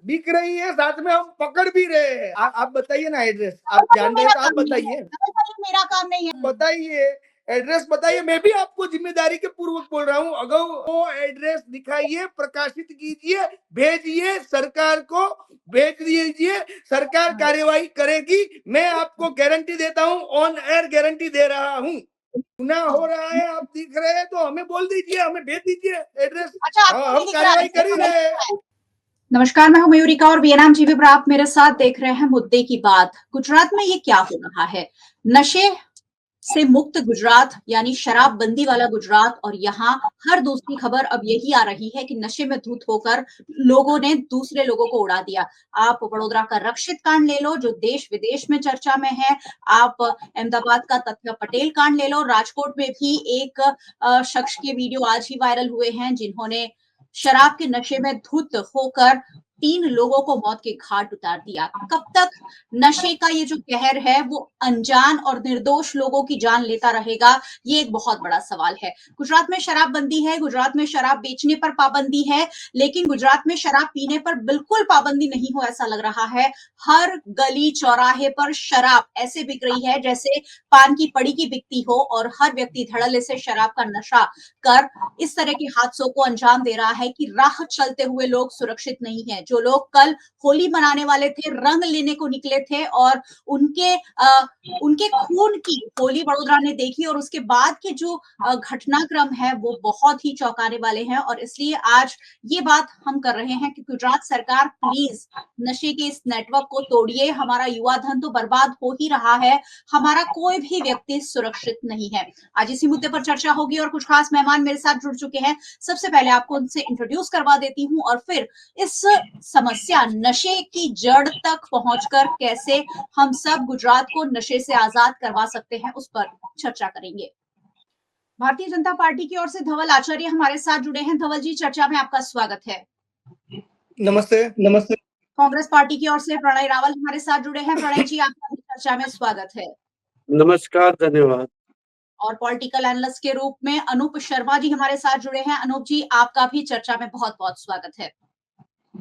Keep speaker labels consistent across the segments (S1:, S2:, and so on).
S1: बिक रही है, साथ में हम पकड़ भी रहे हैं। आप बताइए ना एड्रेस, आप जान रहे तो आप बताइए।
S2: मेरा काम नहीं है।
S1: बताइए एड्रेस बताइए, मैं भी आपको जिम्मेदारी के पूर्वक बोल रहा हूँ। अगर वो एड्रेस दिखाइए, प्रकाशित कीजिए, भेजिए सरकार को, भेज दीजिए, सरकार कार्यवाही करेगी। मैं आपको गारंटी देता हूँ, ऑन एयर गारंटी दे रहा हूँ। गुनाह हो रहा है, आप दिख रहे हैं तो हमें बोल दीजिए, हमें भेज दीजिए एड्रेस।
S2: अच्छा,
S1: हम कार्यवाही कर ही रहे हैं।
S2: नमस्कार, मैं हूं मयूरिका और वीएनएम टीवी पर आप मेरे साथ देख रहे हैं मुद्दे की बात। गुजरात में ये क्या हो रहा है? नशे से मुक्त गुजरात यानी शराबबंदी वाला गुजरात, और यहाँ हर दूसरी खबर अब यही आ रही है कि नशे में धुत होकर लोगों ने दूसरे लोगों को उड़ा दिया। आप वडोदरा का रक्षित कांड ले लो जो देश विदेश में चर्चा में है, आप अहमदाबाद का तथ्य पटेल कांड ले लो, राजकोट में भी एक शख्स के वीडियो आज ही वायरल हुए हैं जिन्होंने शराब के नशे में धुत होकर 3 लोगों को मौत के घाट उतार दिया। कब तक नशे का ये जो कहर है वो अनजान और निर्दोष लोगों की जान लेता रहेगा, ये एक बहुत बड़ा सवाल है। गुजरात में शराबबंदी है, गुजरात में शराब बेचने पर पाबंदी है, लेकिन गुजरात में शराब पीने पर बिल्कुल पाबंदी नहीं हो ऐसा लग रहा है। हर गली चौराहे पर शराब ऐसे बिक रही है जैसे पान की पड़ी की बिकती हो, और हर व्यक्ति धड़ल्ले से शराब का नशा कर इस तरह के हादसों को अंजाम दे रहा है कि राह चलते हुए लोग सुरक्षित नहीं है। जो लोग कल होली मनाने वाले थे, रंग लेने को निकले थे, और उनके खून की होली वडोदरा ने देखी, और उसके बाद के जो घटनाक्रम है वो बहुत ही चौंकाने वाले हैं। और इसलिए आज ये बात हम कर रहे हैं कि गुजरात सरकार प्लीज नशे के इस नेटवर्क को तोड़िए। हमारा युवा धन तो बर्बाद हो ही रहा है, हमारा कोई भी व्यक्ति सुरक्षित नहीं है। आज इसी मुद्दे पर चर्चा होगी और कुछ खास मेहमान मेरे साथ जुड़ चुके हैं। सबसे पहले आपको उनसे इंट्रोड्यूस करवा देती हूँ और फिर इस समस्या नशे की जड़ तक पहुंचकर कैसे हम सब गुजरात को नशे से आजाद करवा सकते हैं उस पर चर्चा करेंगे। भारतीय जनता पार्टी की ओर से धवल आचार्य हमारे साथ जुड़े हैं। धवल जी, चर्चा में आपका स्वागत है।
S1: नमस्ते।
S2: नमस्ते। कांग्रेस पार्टी की ओर से प्रणय रावल हमारे साथ जुड़े हैं। प्रणय जी, आपका भी चर्चा में स्वागत है।
S3: नमस्कार, धन्यवाद।
S2: और पॉलिटिकल एनालिस्ट के रूप में अनूप शर्मा जी हमारे साथ जुड़े हैं। अनूप जी, आपका भी चर्चा में बहुत बहुत स्वागत है।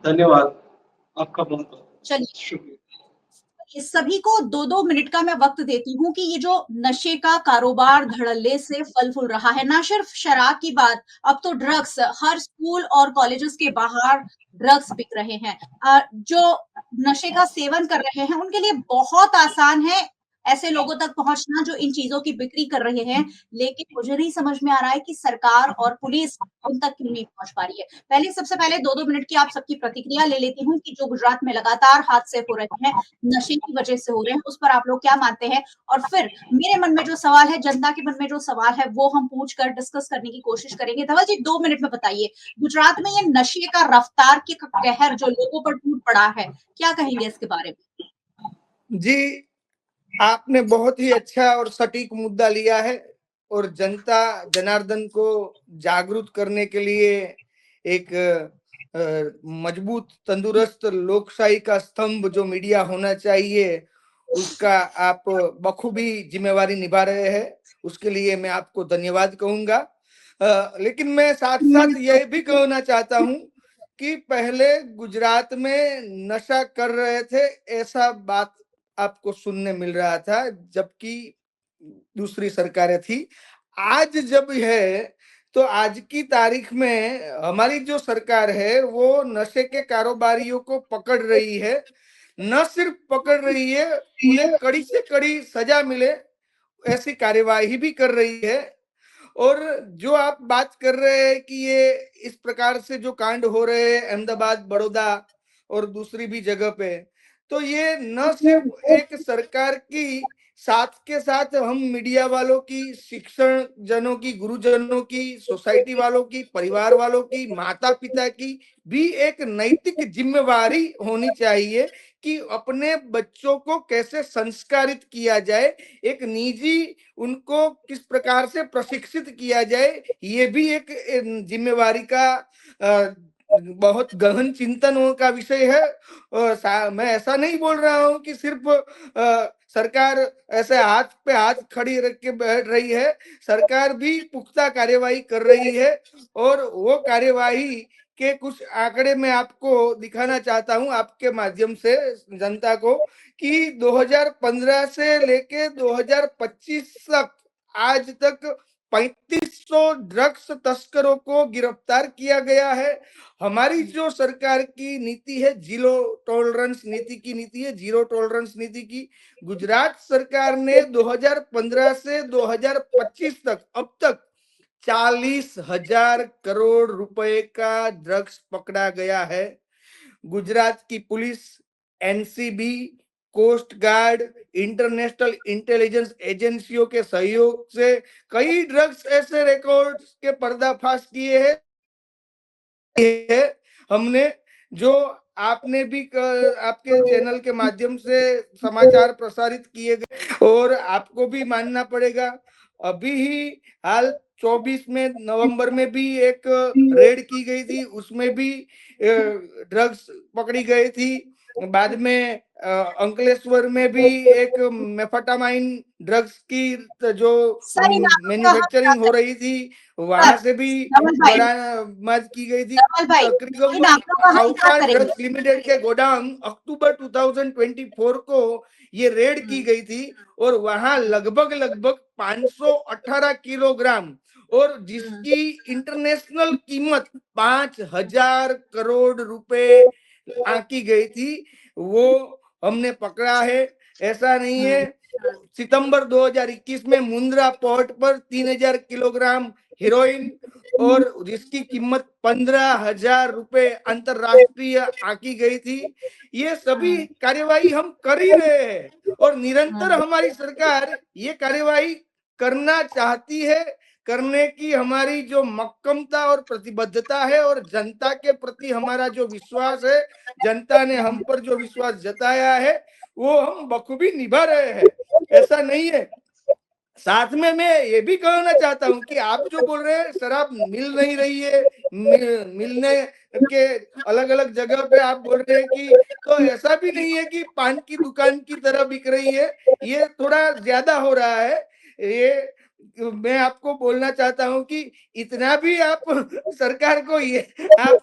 S3: धन्यवाद, आपका बहुत
S2: चलिए,
S3: शुक्रिया।
S2: इस सभी को 2-2 मिनट का मैं वक्त देती हूँ कि ये जो नशे का कारोबार धड़ल्ले से फल फूल रहा है, ना सिर्फ शराब की बात, अब तो ड्रग्स हर स्कूल और कॉलेजेस के बाहर ड्रग्स बिक रहे हैं। जो नशे का सेवन कर रहे हैं उनके लिए बहुत आसान है ऐसे लोगों तक पहुंचना जो इन चीजों की बिक्री कर रहे हैं, लेकिन मुझे नहीं समझ में आ रहा है कि सरकार और पुलिस उन तक क्यों नहीं पहुंच पा रही है। सबसे पहले 2-2 मिनट की आप सबकी प्रतिक्रिया ले लेती हूँ कि जो गुजरात में लगातार हादसे हो रहे हैं नशे की वजह से हो रहे हैं, उस पर आप लोग क्या मानते हैं? और फिर मेरे मन में जो सवाल है, जनता के मन में जो सवाल है, वो हम पूछ कर डिस्कस करने की कोशिश करेंगे। धवल जी, 2 मिनट में बताइए, गुजरात में ये नशे का रफ्तार के कहर जो लोगों पर टूट पड़ा है, क्या कहेंगे इसके बारे में?
S1: जी, आपने बहुत ही अच्छा और सटीक मुद्दा लिया है, और जनता जनार्दन को जागरूक करने के लिए एक मजबूत तंदुरुस्त लोकशाही का स्तंभ जो मीडिया होना चाहिए, उसका आप बखूबी जिम्मेवारी निभा रहे हैं। उसके लिए मैं आपको धन्यवाद कहूंगा। लेकिन मैं साथ साथ यह भी कहना चाहता हूं कि पहले गुजरात में नशा कर रहे थे ऐसा बात आपको सुनने मिल रहा था, जबकि दूसरी सरकारें थी। आज जब है तो आज की तारीख में हमारी जो सरकार है वो नशे के कारोबारियों को पकड़ रही है। न सिर्फ पकड़ रही है, उन्हें कड़ी से कड़ी सजा मिले ऐसी कार्यवाही भी कर रही है। और जो आप बात कर रहे हैं कि ये इस प्रकार से जो कांड हो रहे हैं अहमदाबाद, बड़ौदा और दूसरी भी जगह पे, तो ये न सिर्फ एक सरकार की, साथ के साथ हम मीडिया वालों की, शिक्षण जनों की, गुरुजनों की, सोसाइटी वालों की, परिवार वालों की, माता पिता की भी एक नैतिक जिम्मेवारी होनी चाहिए कि अपने बच्चों को कैसे संस्कारित किया जाए, एक निजी उनको किस प्रकार से प्रशिक्षित किया जाए, ये भी एक जिम्मेवारी का बहुत गहन चिंतन का विषय है। मैं ऐसा नहीं बोल रहा हूं कि सिर्फ सरकार ऐसे हाथ पे हाथ खड़ी रख के बैठ रही है। सरकार भी पुख्ता कार्यवाही कर रही है, और वो कार्यवाही के कुछ आंकड़े मैं आपको दिखाना चाहता हूं आपके माध्यम से जनता को कि 2015 से लेके 2025 तक आज तक 3500 ड्रग्स तस्करों को गिरफ्तार किया गया है। हमारी जो सरकार की नीति है जीरो टॉलरेंस नीति की नीति है, जीरो टॉलरेंस नीति की। गुजरात सरकार ने 2015 से 2025 तक अब तक 40,000 करोड़ रुपए का ड्रग्स पकड़ा गया है। गुजरात की पुलिस, NCB, coast guard, international intelligence एजेंसियों के सहयोग से कई ड्रग्स ऐसे रिकॉर्ड्स के पर्दाफाश किए हैं हमने, जो आपने भी आपके चैनल के माध्यम से समाचार प्रसारित किए गए और आपको भी मानना पड़ेगा। अभी ही हाल 24 में नवंबर में भी एक रेड की गई थी, उसमें भी ड्रग्स पकड़ी गई थी। बाद में अंकलेश्वर में भी एक मेफाटामाइन ड्रग्स की जो मैन्युफैक्चरिंग हो रही थी, वहां से भी बरामद की गई थी। आउका ड्रग्स लिमिटेड के गोदाम अक्टूबर 2024 को ये रेड की गई थी और वहां लगभग 518 किलोग्राम और जिसकी इंटरनेशनल कीमत 5,000 करोड़ रुपए आंकी गई थी, वो हमने पकड़ा है। ऐसा नहीं है, सितंबर 2021 में मुंद्रा पोर्ट पर 3,000 किलोग्राम हेरोइन और जिसकी कीमत 15,000 रुपए अंतरराष्ट्रीय आंकी गई थी। ये सभी कार्यवाही हम कर ही रहे हैं और निरंतर हमारी सरकार ये कार्यवाही करना चाहती है। करने की हमारी जो मक्कमता और प्रतिबद्धता है और जनता के प्रति हमारा जो विश्वास है, जनता ने हम पर जो विश्वास जताया है, वो हम बखूबी निभा रहे हैं। ऐसा नहीं है। साथ में मैं ये भी कहना चाहता हूँ कि आप जो बोल रहे हैं शराब मिल नहीं रही है, मिलने के अलग अलग जगह पे आप बोल रहे हैं कि, तो ऐसा भी नहीं है कि पान की दुकान की तरह बिक रही है, ये थोड़ा ज्यादा हो रहा है। ये मैं आपको बोलना चाहता हूँ कि इतना भी आप सरकार को ये आप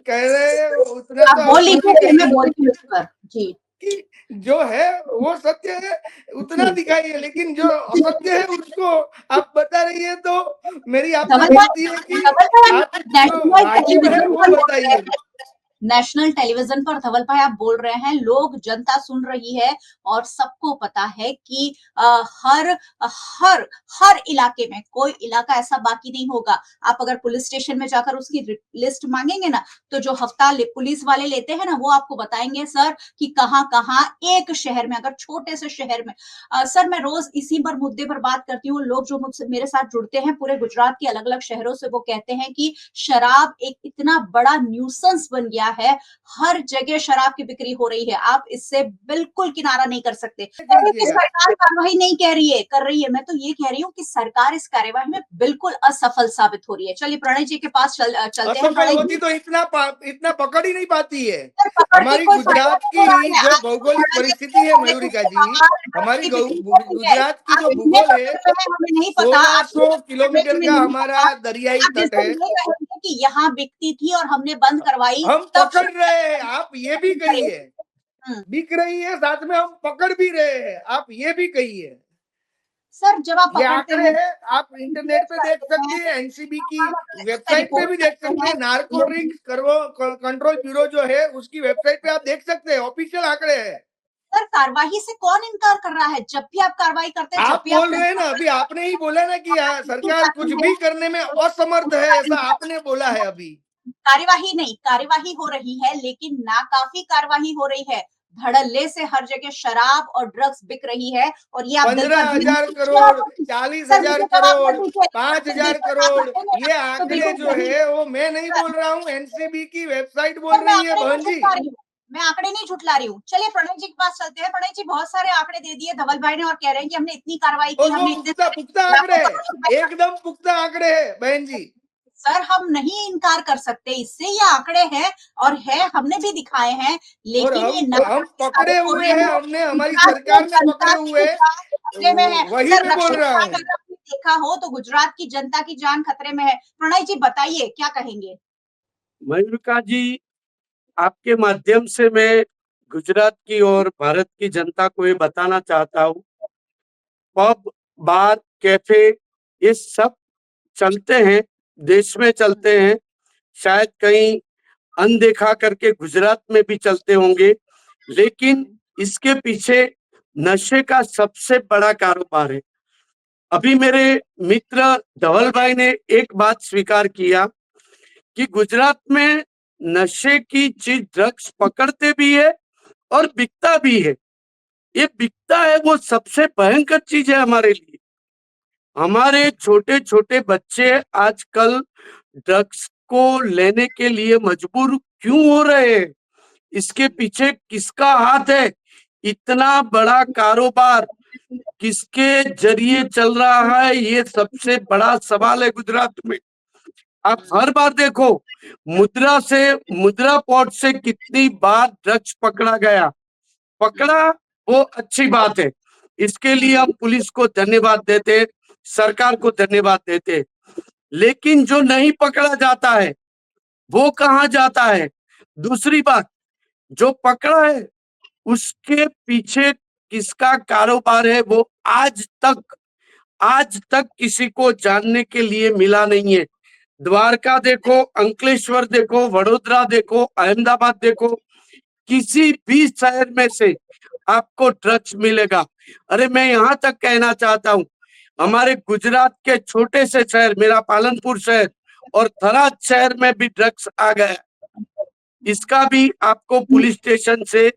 S1: कह रहे हैं उतना
S2: आप
S1: तो
S2: बोल
S1: आप
S2: लीजिए, मैं बोलती हूँ इस पर जी।
S1: कि जो है वो सत्य है उतना दिखाइए, लेकिन जो असत्य है उसको आप बता रही है। तो मेरी आपसे विनती है कि आप जो वाजिब है वो बताइए।
S2: नेशनल टेलीविजन पर धवल भाई आप बोल रहे हैं, लोग जनता सुन रही है और सबको पता है कि हर हर हर इलाके में कोई इलाका ऐसा बाकी नहीं होगा। आप अगर पुलिस स्टेशन में जाकर उसकी लिस्ट मांगेंगे ना, तो जो हफ्ता पुलिस वाले लेते हैं ना, वो आपको बताएंगे सर कि कहाँ कहाँ एक शहर में, अगर छोटे से शहर में सर मैं रोज इसी पर मुद्दे पर बात करती हूँ। लोग जो मुझसे मेरे साथ जुड़ते हैं पूरे गुजरात के अलग अलग शहरों से, वो कहते हैं कि शराब एक इतना बड़ा न्यूसेंस बन गया है, हर जगह शराब की बिक्री हो रही है। आप इससे बिल्कुल किनारा नहीं कर सकते। सरकार कार्रवाई नहीं कह रही है, कर रही है। मैं तो ये कह रही हूँ कि सरकार इस कार्यवाही में बिल्कुल असफल साबित हो रही है। चलिए प्रणय जी के पास चलते हैं।
S1: असफल होती तो इतना पकड़ ही नहीं पाती है। हमारी गुजरात की जो भौगोलिक परिस्थिति है मयूरिका जी, हमारी गुजरात की जो भूगोल है, 1600 किलोमीटर का हमारा दरियाई तट है।
S2: कि यहाँ बिकती थी और हमने बंद करवाई,
S1: हम पकड़ रहे हैं, आप ये भी कहिए। बिक रही है, साथ में हम पकड़ भी रहे हैं, आप ये भी कहिए।
S2: सर जब आप
S1: ये आंकड़े हैं, आप इंटरनेट पे देख सकते हैं, एनसीबी की वेबसाइट पे भी देख सकते हैं, नार्कोटिक्स कंट्रोल ब्यूरो जो है उसकी वेबसाइट पे आप देख सकते हैं, ऑफिशियल आंकड़े हैं।
S2: सर कार्रवाई से कौन इनकार कर रहा है? जब भी आप कार्रवाई करते हैं,
S1: आप बोल रहे हैं ना, अभी आपने ही बोला ना कि सरकार कुछ भी करने में असमर्थ है, ऐसा आपने बोला है। अभी
S2: कार्यवाही नहीं, कार्यवाही हो रही है, लेकिन नाकाफी कार्यवाही हो रही है। धड़ल्ले से हर जगह शराब और ड्रग्स बिक रही है और ये आप
S1: 15,000 करोड़, 40,000 करोड़, 5,000 करोड़, ये आंकड़े जो है वो मैं नहीं बोल रहा हूँ, एनसीबी की वेबसाइट बोल रही है बहन जी।
S2: मैं आंकड़े नहीं झुठला रही हूँ। चलिए प्रणय जी के पास चलते हैं। प्रणय जी बहुत सारे आंकड़े दे दिए धवल भाई ने और कह रहे हैं कि हमने इतनी कार्रवाई की, हमने
S1: पुख्ता आंकड़े, एकदम पुख्ता आंकड़े है बहन जी।
S2: सर हम नहीं इनकार कर सकते इससे, ये आंकड़े हैं और है, हमने भी दिखाए हैं, लेकिन
S1: हम पकड़े हुए हैं, हमने हमारी सरकार ने पकड़े हुए, वही मैं बोल रहा हूँ।
S2: देखा हो तो गुजरात की जनता की जान खतरे में है। प्रणय जी बताइए क्या कहेंगे।
S3: मयूरिका जी, आपके माध्यम से मैं गुजरात की और भारत की जनता को ये बताना चाहता हूँ, पब, बार, कैफे ये सब चलते हैं, देश में चलते हैं, शायद कहीं अनदेखा करके गुजरात में भी चलते होंगे, लेकिन इसके पीछे नशे का सबसे बड़ा कारोबार है। अभी मेरे मित्र धवल भाई ने एक बात स्वीकार किया कि गुजरात में नशे की चीज ड्रग्स पकड़ते भी है और बिकता भी है। ये बिकता है वो सबसे भयंकर चीज है हमारे लिए। हमारे छोटे छोटे बच्चे आजकल ड्रग्स को लेने के लिए मजबूर क्यों हो रहे हैं? इसके पीछे किसका हाथ है? इतना बड़ा कारोबार किसके जरिए चल रहा है? ये सबसे बड़ा सवाल है गुजरात में। आप हर बार देखो, मुद्रा पोर्ट से कितनी बार ड्रग्स पकड़ा गया, पकड़ा वो अच्छी बात है, इसके लिए हम पुलिस को धन्यवाद देते, सरकार को धन्यवाद देते। लेकिन जो नहीं पकड़ा जाता है वो कहाँ जाता है? दूसरी बात, जो पकड़ा है उसके पीछे किसका कारोबार है वो आज तक किसी को जानने के लिए मिला नहीं है। द्वारका देखो, अंकलेश्वर देखो, वडोदरा देखो, अहमदाबाद देखो, किसी भी शहर में से आपको ड्रग्स मिलेगा। अरे मैं यहाँ तक कहना चाहता हूँ, हमारे गुजरात के छोटे से शहर, मेरा पालनपुर शहर और थराद शहर में भी ड्रग्स आ गया। इसका भी आपको पुलिस स्टेशन से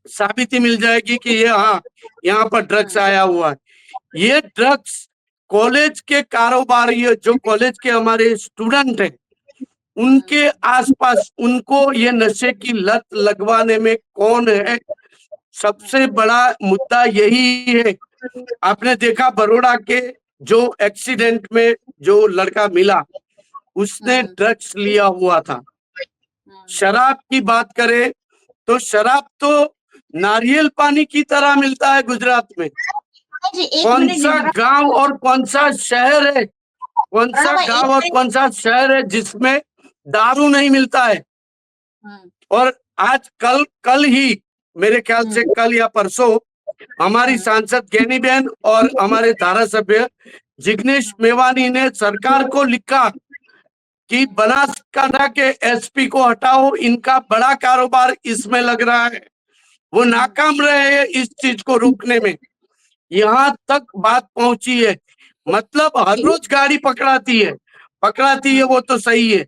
S3: साबिती मिल जाएगी कि ये हाँ, यहाँ पर ड्रग्स आया हुआ है। ये ड्रग्स कॉलेज के कारोबारी, जो कॉलेज के हमारे स्टूडेंट हैं, उनके आसपास उनको ये नशे की लत लगवाने में कौन है? सबसे बड़ा मुद्दा यही है। आपने देखा बड़ौदा के जो एक्सीडेंट में जो लड़का मिला, उसने ड्रग्स लिया हुआ था। शराब की बात करें तो शराब तो नारियल पानी की तरह मिलता है गुजरात में। कौन सा गांव और कौन सा शहर है, कौन सा गांव और कौन सा शहर है जिसमें दारू नहीं मिलता है? और आज कल ही, मेरे ख्याल से कल या परसों, हमारी सांसद ज्ञानी बहन और हमारे धारासभ्य जिग्नेश मेवानी ने सरकार को लिखा कि बनासकांठा के एसपी को हटाओ, इनका बड़ा कारोबार इसमें लग रहा है। वो नाकाम रहे हैं इस चीज को रोकने में। यहाँ तक बात पहुंची है, मतलब हर रोज गाड़ी पकड़ाती है वो तो सही है,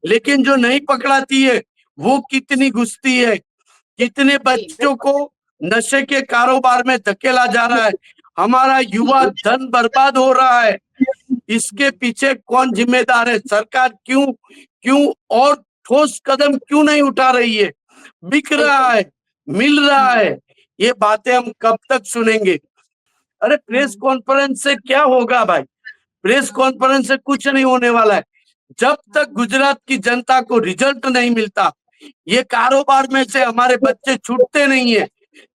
S3: लेकिन जो नहीं पकड़ाती है वो कितनी घुसती है, कितने बच्चों को नशे के कारोबार में धकेला जा रहा है, हमारा युवा धन बर्बाद हो रहा है। इसके पीछे कौन जिम्मेदार है? सरकार क्यों और ठोस कदम क्यों नहीं उठा रही है? बिक रहा है, मिल रहा है, ये बातें हम कब तक सुनेंगे? अरे प्रेस कॉन्फ्रेंस से क्या होगा भाई? प्रेस कॉन्फ्रेंस से कुछ नहीं होने वाला है। जब तक गुजरात की जनता को रिजल्ट नहीं मिलता, ये कारोबार में से हमारे बच्चे छूटते नहीं है,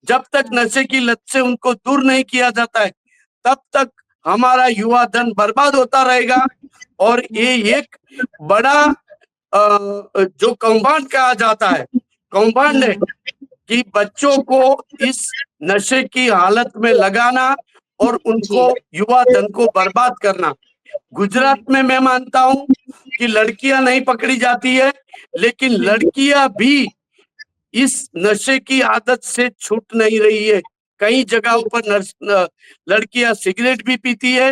S3: जब तक नशे की लत से उनको दूर नहीं किया जाता है, तब तक हमारा युवा धन बर्बाद होता रहेगा। और ये एक बड़ा जो कौभांड कहा जाता है, कौभांड है कि बच्चों को इस नशे की हालत में लगाना और उनको युवा धन को बर्बाद करना। गुजरात में मैं मानता हूं कि लड़कियां नहीं पकड़ी जाती है, लेकिन लड़कियां भी इस नशे की आदत से छूट नहीं रही है। कई जगहों पर लड़कियां सिगरेट भी पीती है,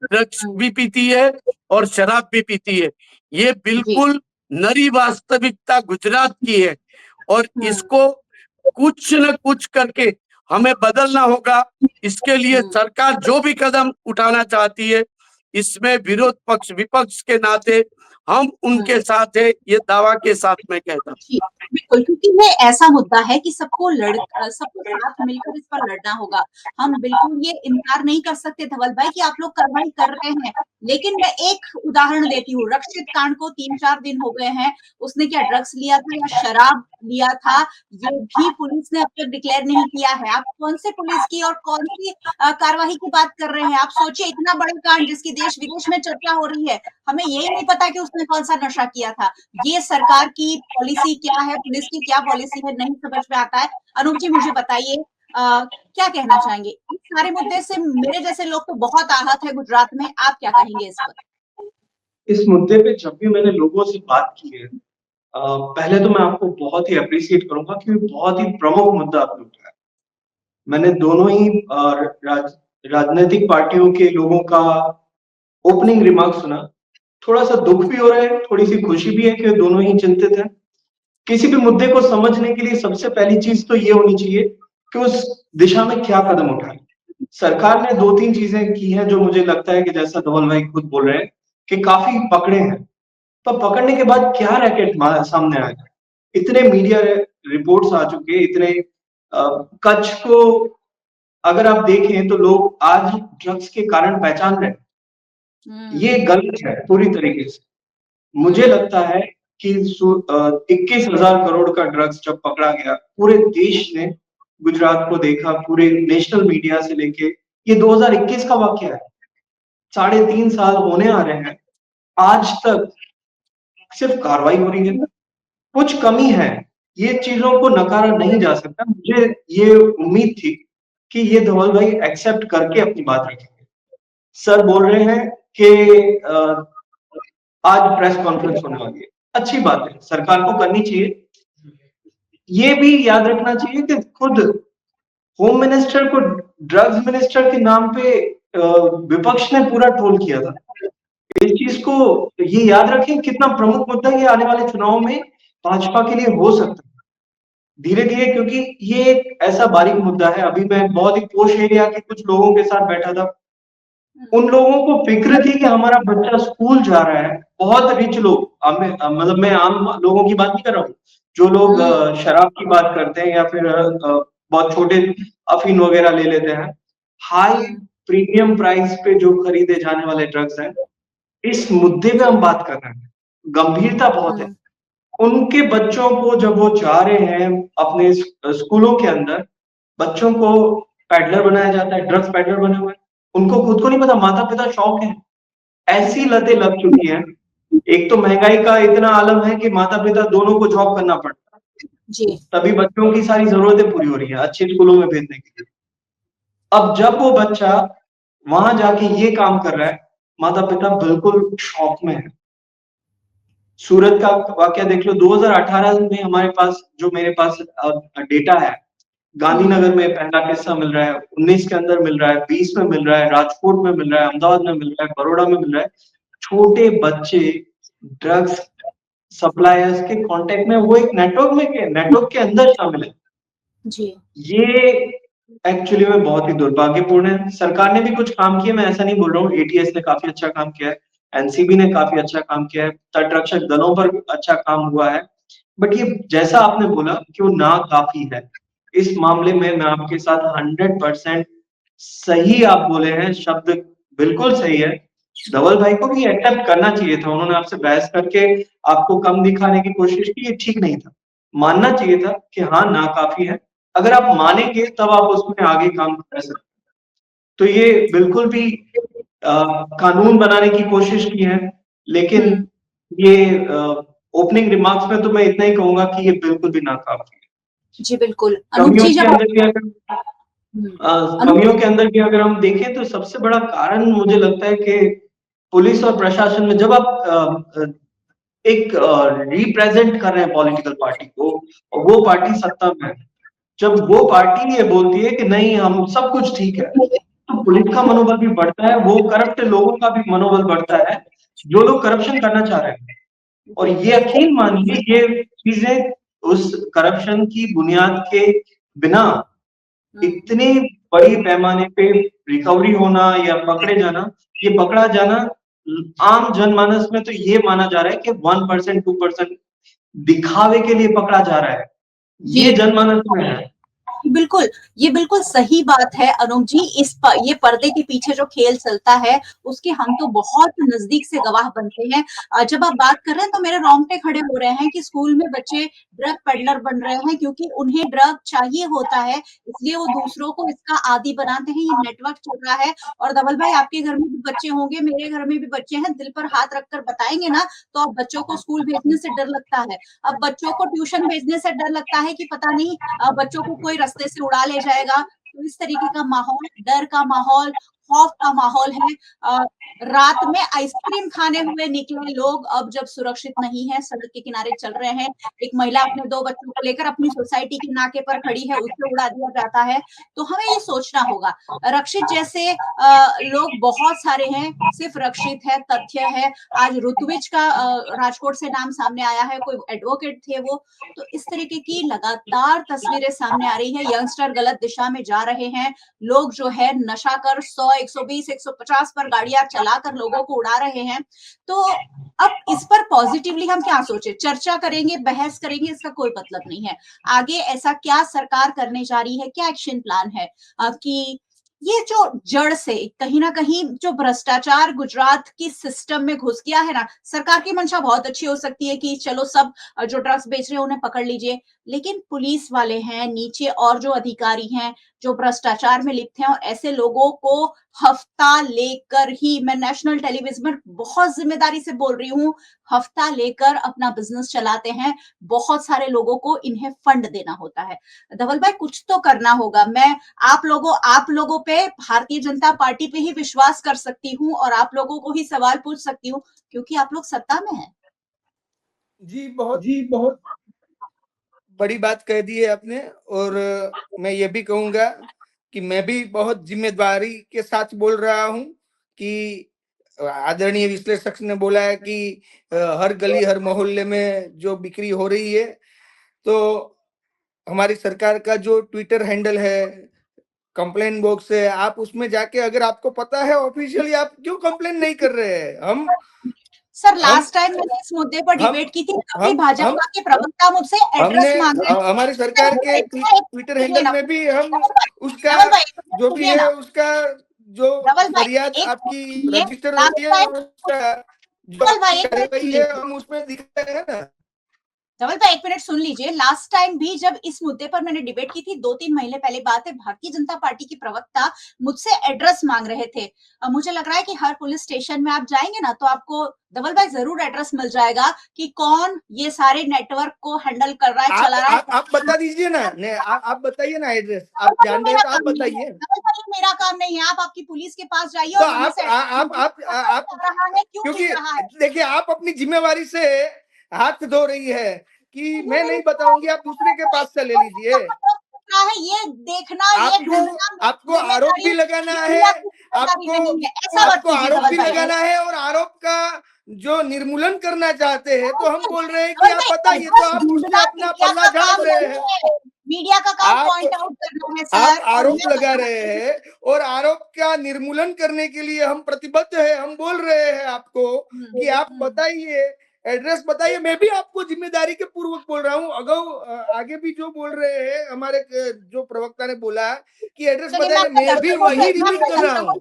S3: ड्रग्स भी पीती है और शराब भी पीती है। ये बिल्कुल नरी वास्तविकता गुजरात की है और इसको कुछ न कुछ करके हमें बदलना होगा। इसके लिए सरकार जो भी कदम उठाना चाहती है, इसमें विरोध पक्ष विपक्ष के नाते हम उनके साथ है, ये दावा के साथ मैं कहता हूँ।
S2: बिल्कुल, क्योंकि ये ऐसा मुद्दा है कि सबको साथ मिलकर इस पर लड़ना होगा। हम बिल्कुल ये इनकार नहीं कर सकते धवल भाई कि आप लोग कार्रवाई कर रहे हैं, लेकिन मैं एक उदाहरण देती हूँ। रक्षित कांड को 3-4 दिन हो गए हैं, उसने क्या ड्रग्स लिया था या शराब लिया था, ये भी पुलिस ने अब तक डिक्लेयर नहीं किया है। आप कौन से पुलिस की और कौन सी कार्रवाई की बात कर रहे हैं? आप सोचिए, इतना बड़ा कांड जिसकी देश विदेश में चर्चा हो रही है, हमें यही नहीं पता कि उसने उसने कौन सा नशा किया था? ये सरकार की पॉलिसी क्या है, पुलिस की क्या पॉलिसी है, नहीं समझ में आता है। अनूप जी मुझे बताइए क्या कहना चाहेंगे? इस सारे मुद्दे से मेरे जैसे लोग तो बहुत आहत है गुजरात में, आप क्या कहेंगे इस पर?
S4: इस मुद्दे पे जब भी मैंने लोगों से बात की है, पहले तो मैं आपको बहुत ही अप्रिशिएट करूंगा क्योंकि बहुत ही प्रमुख मुद्दा आपने उठाया। मैंने दोनों ही राजनीतिक पार्टियों के लोगों का ओपनिंग रिमार्क सुना। थोड़ा सा दुख भी हो रहा है, थोड़ी सी खुशी भी है कि दोनों ही चिंतित हैं। किसी भी मुद्दे को समझने के लिए सबसे पहली चीज तो ये होनी चाहिए कि उस दिशा में क्या कदम उठाए। सरकार ने 2-3 चीजें की हैं जो मुझे लगता है कि जैसा धवल भाई खुद बोल रहे हैं कि काफी पकड़े हैं। तो पकड़ने के बाद क्या रैकेट सामने आया? इतने मीडिया रिपोर्ट्स आ चुके, इतने कच्छ को अगर आप देखें तो लोग आज ड्रग्स के कारण पहचान रहे हैं। ये गलत है पूरी तरीके से। मुझे लगता है कि 21,000 करोड़ का ड्रग्स जब पकड़ा गया, पूरे देश ने गुजरात को देखा, पूरे नेशनल मीडिया से लेके ये 2021 का वाकया है। 3.5 साल होने आ रहे हैं, आज तक सिर्फ कार्रवाई हो रही है। कुछ कमी है, ये चीजों को नकारा नहीं जा सकता। मुझे ये उम्मीद थी कि ये धवल भाई एक्सेप्ट करके अपनी बात रखेंगे। सर बोल रहे हैं कि आज प्रेस कॉन्फ्रेंस होने वाली है, अच्छी बात है, सरकार को करनी चाहिए। ये भी याद रखना चाहिए कि खुद होम मिनिस्टर को ड्रग्स मिनिस्टर के नाम पे विपक्ष ने पूरा ट्रोल किया था। इस चीज को ये याद रखें कितना प्रमुख मुद्दा ये आने वाले चुनाव में भाजपा के लिए हो सकता है धीरे धीरे, क्योंकि ये एक ऐसा बारीक मुद्दा है। अभी मैं बहुत ही पोश एरिया के कुछ लोगों के साथ बैठा था, उन लोगों को फिक्र थी कि हमारा बच्चा स्कूल जा रहा है। बहुत रिच लोग, मतलब मैं आम लोगों की बात नहीं कर रहा हूँ, जो लोग शराब की बात करते हैं या फिर बहुत छोटे अफीम वगैरह ले लेते हैं, हाई प्रीमियम प्राइस पे जो खरीदे जाने वाले ड्रग्स हैं, इस मुद्दे पे हम बात कर रहे हैं। गंभीरता बहुत है। उनके बच्चों को जब वो जा रहे हैं अपने स्कूलों के अंदर, बच्चों को पैडलर बनाया जाता है, ड्रग्स पैडलर बने हुए हैं, उनको खुद को नहीं पता, माता पिता शौक है। ऐसी लतें लग चुकी हैं। एक तो महंगाई का इतना आलम है कि माता पिता दोनों को जॉब करना पड़ता है
S2: जी।
S4: तभी बच्चों की सारी जरूरतें पूरी हो रही है अच्छे स्कूलों में भेजने के लिए। अब जब वो बच्चा वहां जाके ये काम कर रहा है, माता पिता बिल्कुल शौक में है। सूरत का वाकया देख लो, 2018 में हमारे पास, जो मेरे पास डेटा है, गांधीनगर में पहला किस्सा मिल रहा है, 19 के अंदर मिल रहा है, 20 में मिल रहा है, राजकोट में मिल रहा है, अहमदाबाद में मिल रहा है, बड़ौदा में मिल रहा है। छोटे बच्चे ड्रग्स सप्लायर्स के कांटेक्ट में, वो एक नेटवर्क के अंदर शामिल है।
S2: जी। ये
S4: एक्चुअली में बहुत ही दुर्भाग्यपूर्ण है। सरकार ने भी कुछ काम किया, मैं ऐसा नहीं बोल रहा हूँ, एटीएस ने काफी अच्छा काम किया है, एनसीबी ने काफी अच्छा काम किया है, तट रक्षक दलों पर अच्छा काम हुआ है, बट ये जैसा आपने बोला कि वो ना काफी है। इस मामले में मैं आपके साथ 100% सही आप बोले हैं, शब्द बिल्कुल सही है। धवल भाई को भी एक्सेप्ट करना चाहिए था, उन्होंने आपसे बहस करके आपको कम दिखाने की कोशिश की, ये ठीक नहीं था। मानना चाहिए था कि हाँ ना काफी है, अगर आप मानेंगे तब आप उसमें आगे काम कर सकते। तो ये बिल्कुल भी कानून बनाने की कोशिश की है, लेकिन ये ओपनिंग रिमार्क्स में तो मैं इतना ही कहूंगा कि ये बिल्कुल भी नाकाफी है।
S2: जी बिल्कुल। अनूप जी जब
S4: कमियों के अंदर भी अगर हम देखें तो सबसे बड़ा कारण मुझे लगता है कि पुलिस और प्रशासन में, जब आप एक रिप्रेजेंट कर रहे हैं पॉलिटिकल पार्टी को और वो पार्टी सत्ता में है, जब वो पार्टी ये बोलती है कि नहीं हम सब कुछ ठीक है, तो पुलिस का मनोबल भी बढ़ता है, वो करप्ट लोगों का भी मनोबल बढ़ता है जो लोग करप्शन करना चाह रहे हैं। और ये यकीन मानिए, ये चीजें उस करप्शन की बुनियाद के बिना इतनी बड़ी पैमाने पे रिकवरी होना या पकड़े जाना, ये पकड़ा जाना आम जनमानस में तो ये माना जा रहा है कि 1% 2% दिखावे के लिए पकड़ा जा रहा है, ये जनमानस में है।
S2: बिल्कुल, ये बिल्कुल सही बात है अनूप जी। ये पर्दे के पीछे जो खेल चलता है, उसके हम तो बहुत नज़दीक से गवाह बनते हैं। जब आप बात कर रहे हैं तो मेरे रोंगटे खड़े हो रहे हैं कि स्कूल में बच्चे ड्रग पेडलर बन रहे हैं क्योंकि उन्हें ड्रग चाहिए होता है, इसलिए वो दूसरों को इसका आदी बनाते हैं। ये नेटवर्क चल रहा है और धवल भाई आपके घर में भी बच्चे होंगे, मेरे घर में भी बच्चे हैं, दिल पर हाथ रखकर बताएँगे ना, तो अब बच्चों को स्कूल भेजने से डर लगता है। अब बच्चों को ट्यूशन भेजने से डर लगता है कि पता नहीं बच्चों को कोई रास्ते से उड़ा ले जाएगा। तो इस तरीके का माहौल, डर का माहौल, खौफ का माहौल है। रात में आइसक्रीम खाने हुए निकले लोग अब जब सुरक्षित नहीं है, सड़क के किनारे चल रहे हैं। एक महिला अपने 2 बच्चों को लेकर अपनी सोसाइटी के नाके पर खड़ी है, उसे उड़ा दिया जाता है। तो हमें ये सोचना होगा। रक्षित जैसे लोग बहुत सारे हैं, सिर्फ रक्षित है, तथ्य है। आज ऋत्विज का राजकोट से नाम सामने आया है, कोई एडवोकेट थे वो। तो इस तरीके की लगातार तस्वीरें सामने आ रही है। यंगस्टर गलत दिशा में जा रहे हैं। लोग जो है नशा कर 100, 120, 150 पर गाड़ियां चलाकर लोगों को उड़ा रहे हैं। तो अब इस पर पॉजिटिवली हम क्या सोचे? चर्चा करेंगे, बहस करेंगे, इसका कोई मतलब नहीं है। आगे ऐसा क्या सरकार करने जा रही है, क्या एक्शन प्लान है कि ये जो जड़ से कहीं ना कहीं जो भ्रष्टाचार गुजरात की सिस्टम में घुस गया है ना, सरकार की मंशा बहुत अच्छी हो सकती है कि चलो सब जो ड्रग्स बेच रहे हैं उन्हें पकड़ लीजिए, लेकिन पुलिस वाले हैं नीचे और जो अधिकारी हैं जो भ्रष्टाचार में लिप्त हैं और ऐसे लोगों को हफ्ता लेकर ही, मैं नेशनल टेलीविजन पर बहुत जिम्मेदारी से बोल रही हूँ, हफ्ता लेकर अपना बिजनेस चलाते हैं। बहुत सारे लोगों को इन्हें फंड देना होता है। धवल भाई कुछ तो करना होगा। मैं आप लोगों पे भारतीय जनता पार्टी पे ही विश्वास कर सकती हूँ और आप लोगों को ही सवाल पूछ सकती हूँ क्योंकि आप लोग सत्ता में हैं।
S1: जी बहुत बड़ी बात कह दी है आपने। और मैं ये भी कहूंगा कि मैं भी बहुत जिम्मेदारी के साथ बोल रहा हूं कि आदरणीय विश्लेषक ने बोला है कि हर गली हर मोहल्ले में जो बिक्री हो रही है, तो हमारी सरकार का जो ट्विटर हैंडल है, कंप्लेन बॉक्स है, आप उसमें जाके अगर आपको पता है ऑफिशियली, आप क्यों कंप्लेन नहीं कर रहे हैं?
S2: सर
S1: हम
S2: लास्ट टाइम मैंने इस मुद्दे पर
S1: हम
S2: डिबेट की थी, तभी
S1: हम हम
S2: भाजपा के प्रवक्ता मुझसे
S1: हमने
S2: एड्रेस मांग रहे थे।
S1: हमारी सरकार के ट्विटर हैंडल में भी हम उसका
S2: धवल भाई
S1: जो भी
S2: सुनिए
S1: है
S2: ना,
S1: उसका जो
S2: धवल भाई
S1: फरियाद
S2: एक
S1: आपकी
S2: सुनिए,
S1: रजिस्टर
S2: लास्ट
S1: होती है,
S2: टाइम
S1: उसका जो
S2: धवल
S1: आपकी
S2: भाई एक मिनट
S1: कार्यवाही
S2: सुन
S1: है
S2: लीजिए,
S1: हम उसमें दिखा रहे हैं ना।
S2: धवल भाई एक मिनट सुन लीजिए। लास्ट टाइम भी जब इस मुद्दे पर मैंने डिबेट की थी, 2-3 महीने पहले बात है, भारतीय जनता पार्टी की प्रवक्ता मुझसे एड्रेस मांग रहे थे। मुझे लग रहा है कि हर पुलिस स्टेशन में आप जाएंगे ना तो आपको धवल भाई जरूर एड्रेस मिल जाएगा कि कौन ये सारे नेटवर्क को हैंडल कर रहा है, चला रहा है।
S1: आप बता दीजिए ना, ने आप बताइए ना एड्रेस,
S2: धवल
S1: आप
S2: भाई, ये
S1: जान रहे हैं
S2: मेरा
S1: तो आप
S2: काम नहीं है,
S1: बताइए।
S2: धवल भाई, ये मेरा काम नहीं है। आप आपकी पुलिस के पास जाइए
S1: तो
S2: और वहां से
S1: आप
S2: कर रहा है, क्यों
S1: क्योंकि
S2: मिल रहा है।
S1: देखिए आप अपनी जिम्मेवारी से हाथ धो रही है कि
S2: ये
S1: मैं
S2: मेरी
S1: नहीं बताऊंगी, आप दूसरे के पास से ले लीजिए।
S2: क्या है, ये देखना, ये
S1: आपको
S2: ढूंढना मेरी
S1: आपको आरोप
S2: जिम्मेदारी
S1: भी
S2: है,
S1: लगाना है,
S2: मीडिया की जिम्मेदारी
S1: आपको
S2: नहीं है। ऐसा मत
S1: आपको
S2: कीजिए
S1: आरोप
S2: धवल
S1: भी
S2: भाई।
S1: लगाना है, और आरोप का जो निर्मूलन करना चाहते हैं तो हम बोल रहे हैं कि
S2: धवल
S1: आप
S2: भाई,
S1: बताइए, तो
S2: एड्रेस
S1: आप उस पे
S2: ढूंढना
S1: अपना
S2: मीडिया
S1: पल्ला
S2: का
S1: झाड़
S2: काम
S1: रहे
S2: नहीं
S1: हैं।
S2: है। मीडिया का काम
S1: आप
S2: पॉइंट आउट करना है
S1: आप
S2: सर, और
S1: आरोप
S2: मैं
S1: लगा रहे हैं, और आरोप का निर्मूलन करने के लिए हम प्रतिबद्ध है। हम बोल रहे हैं आपको कि आप बताइए, एड्रेस बताइए। मैं भी आपको जिम्मेदारी के पूर्वक बोल रहा हूँ। आगे भी जो बोल रहे हैं हमारे जो प्रवक्ता ने बोला कि एड्रेस
S2: चलिए,
S1: बताइए, मैं भी वही रिपीट कर रहा हूँ।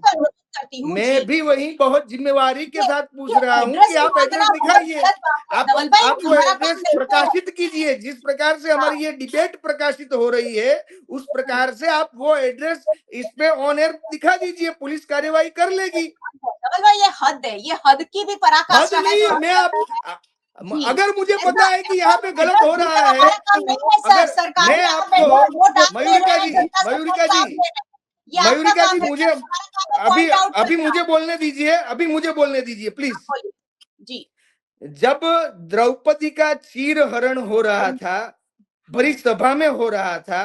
S2: करती हूँ जी।
S1: मैं भी वही बहुत जिम्मेवारी के साथ पूछ
S2: ये
S1: रहा हूँ
S2: एड्रेस
S1: कि आप
S2: मांगना
S1: एड्रेस
S2: बहुत
S1: दिखाइए,
S2: गलत बात है धवल भाई,
S1: आप
S2: ये
S1: वो
S2: हमारा काम
S1: एड्रेस
S2: नहीं है।
S1: प्रकाशित कीजिए। जिस प्रकार से हमारी ये डिबेट प्रकाशित हो रही है, उस प्रकार से आप वो एड्रेस इस पे ऑन एयर दिखा दीजिए, पुलिस कार्यवाही कर लेगी।
S2: धवल भाई, ये हद है, ये हद की भी
S1: हद
S2: पराकाष्ठा है
S1: नहीं
S2: जो
S1: है।
S2: आप कर रहे हैं जी।
S1: अगर मुझे
S2: ऐसा
S1: पता है कि यहाँ पे गलत
S2: एड्रेस
S1: हो रहा
S2: ढूंढना
S1: है,
S2: हमारा काम नहीं है सर।
S1: अगर
S2: सरकारी
S1: मैं
S2: आप
S1: आपको,
S2: वोट आप ले रहे
S1: मयूरिका
S2: हैं,
S1: जी,
S2: जनता से वोट
S1: मयूरिका जी,
S2: आप ले रहे हैं, ये आपका
S1: मयूरिका जी,
S2: काम है
S1: मुझे
S2: सर। हमारा काम है
S1: अभी
S2: पॉइंट आउट
S1: अभी
S2: करना।
S1: मुझे बोलने दीजिए, अभी मुझे बोलने दीजिए प्लीज।
S2: बोलिए जी।
S1: जब द्रौपदी का चीर हरण हो रहा था, बड़ी सभा में हो रहा था,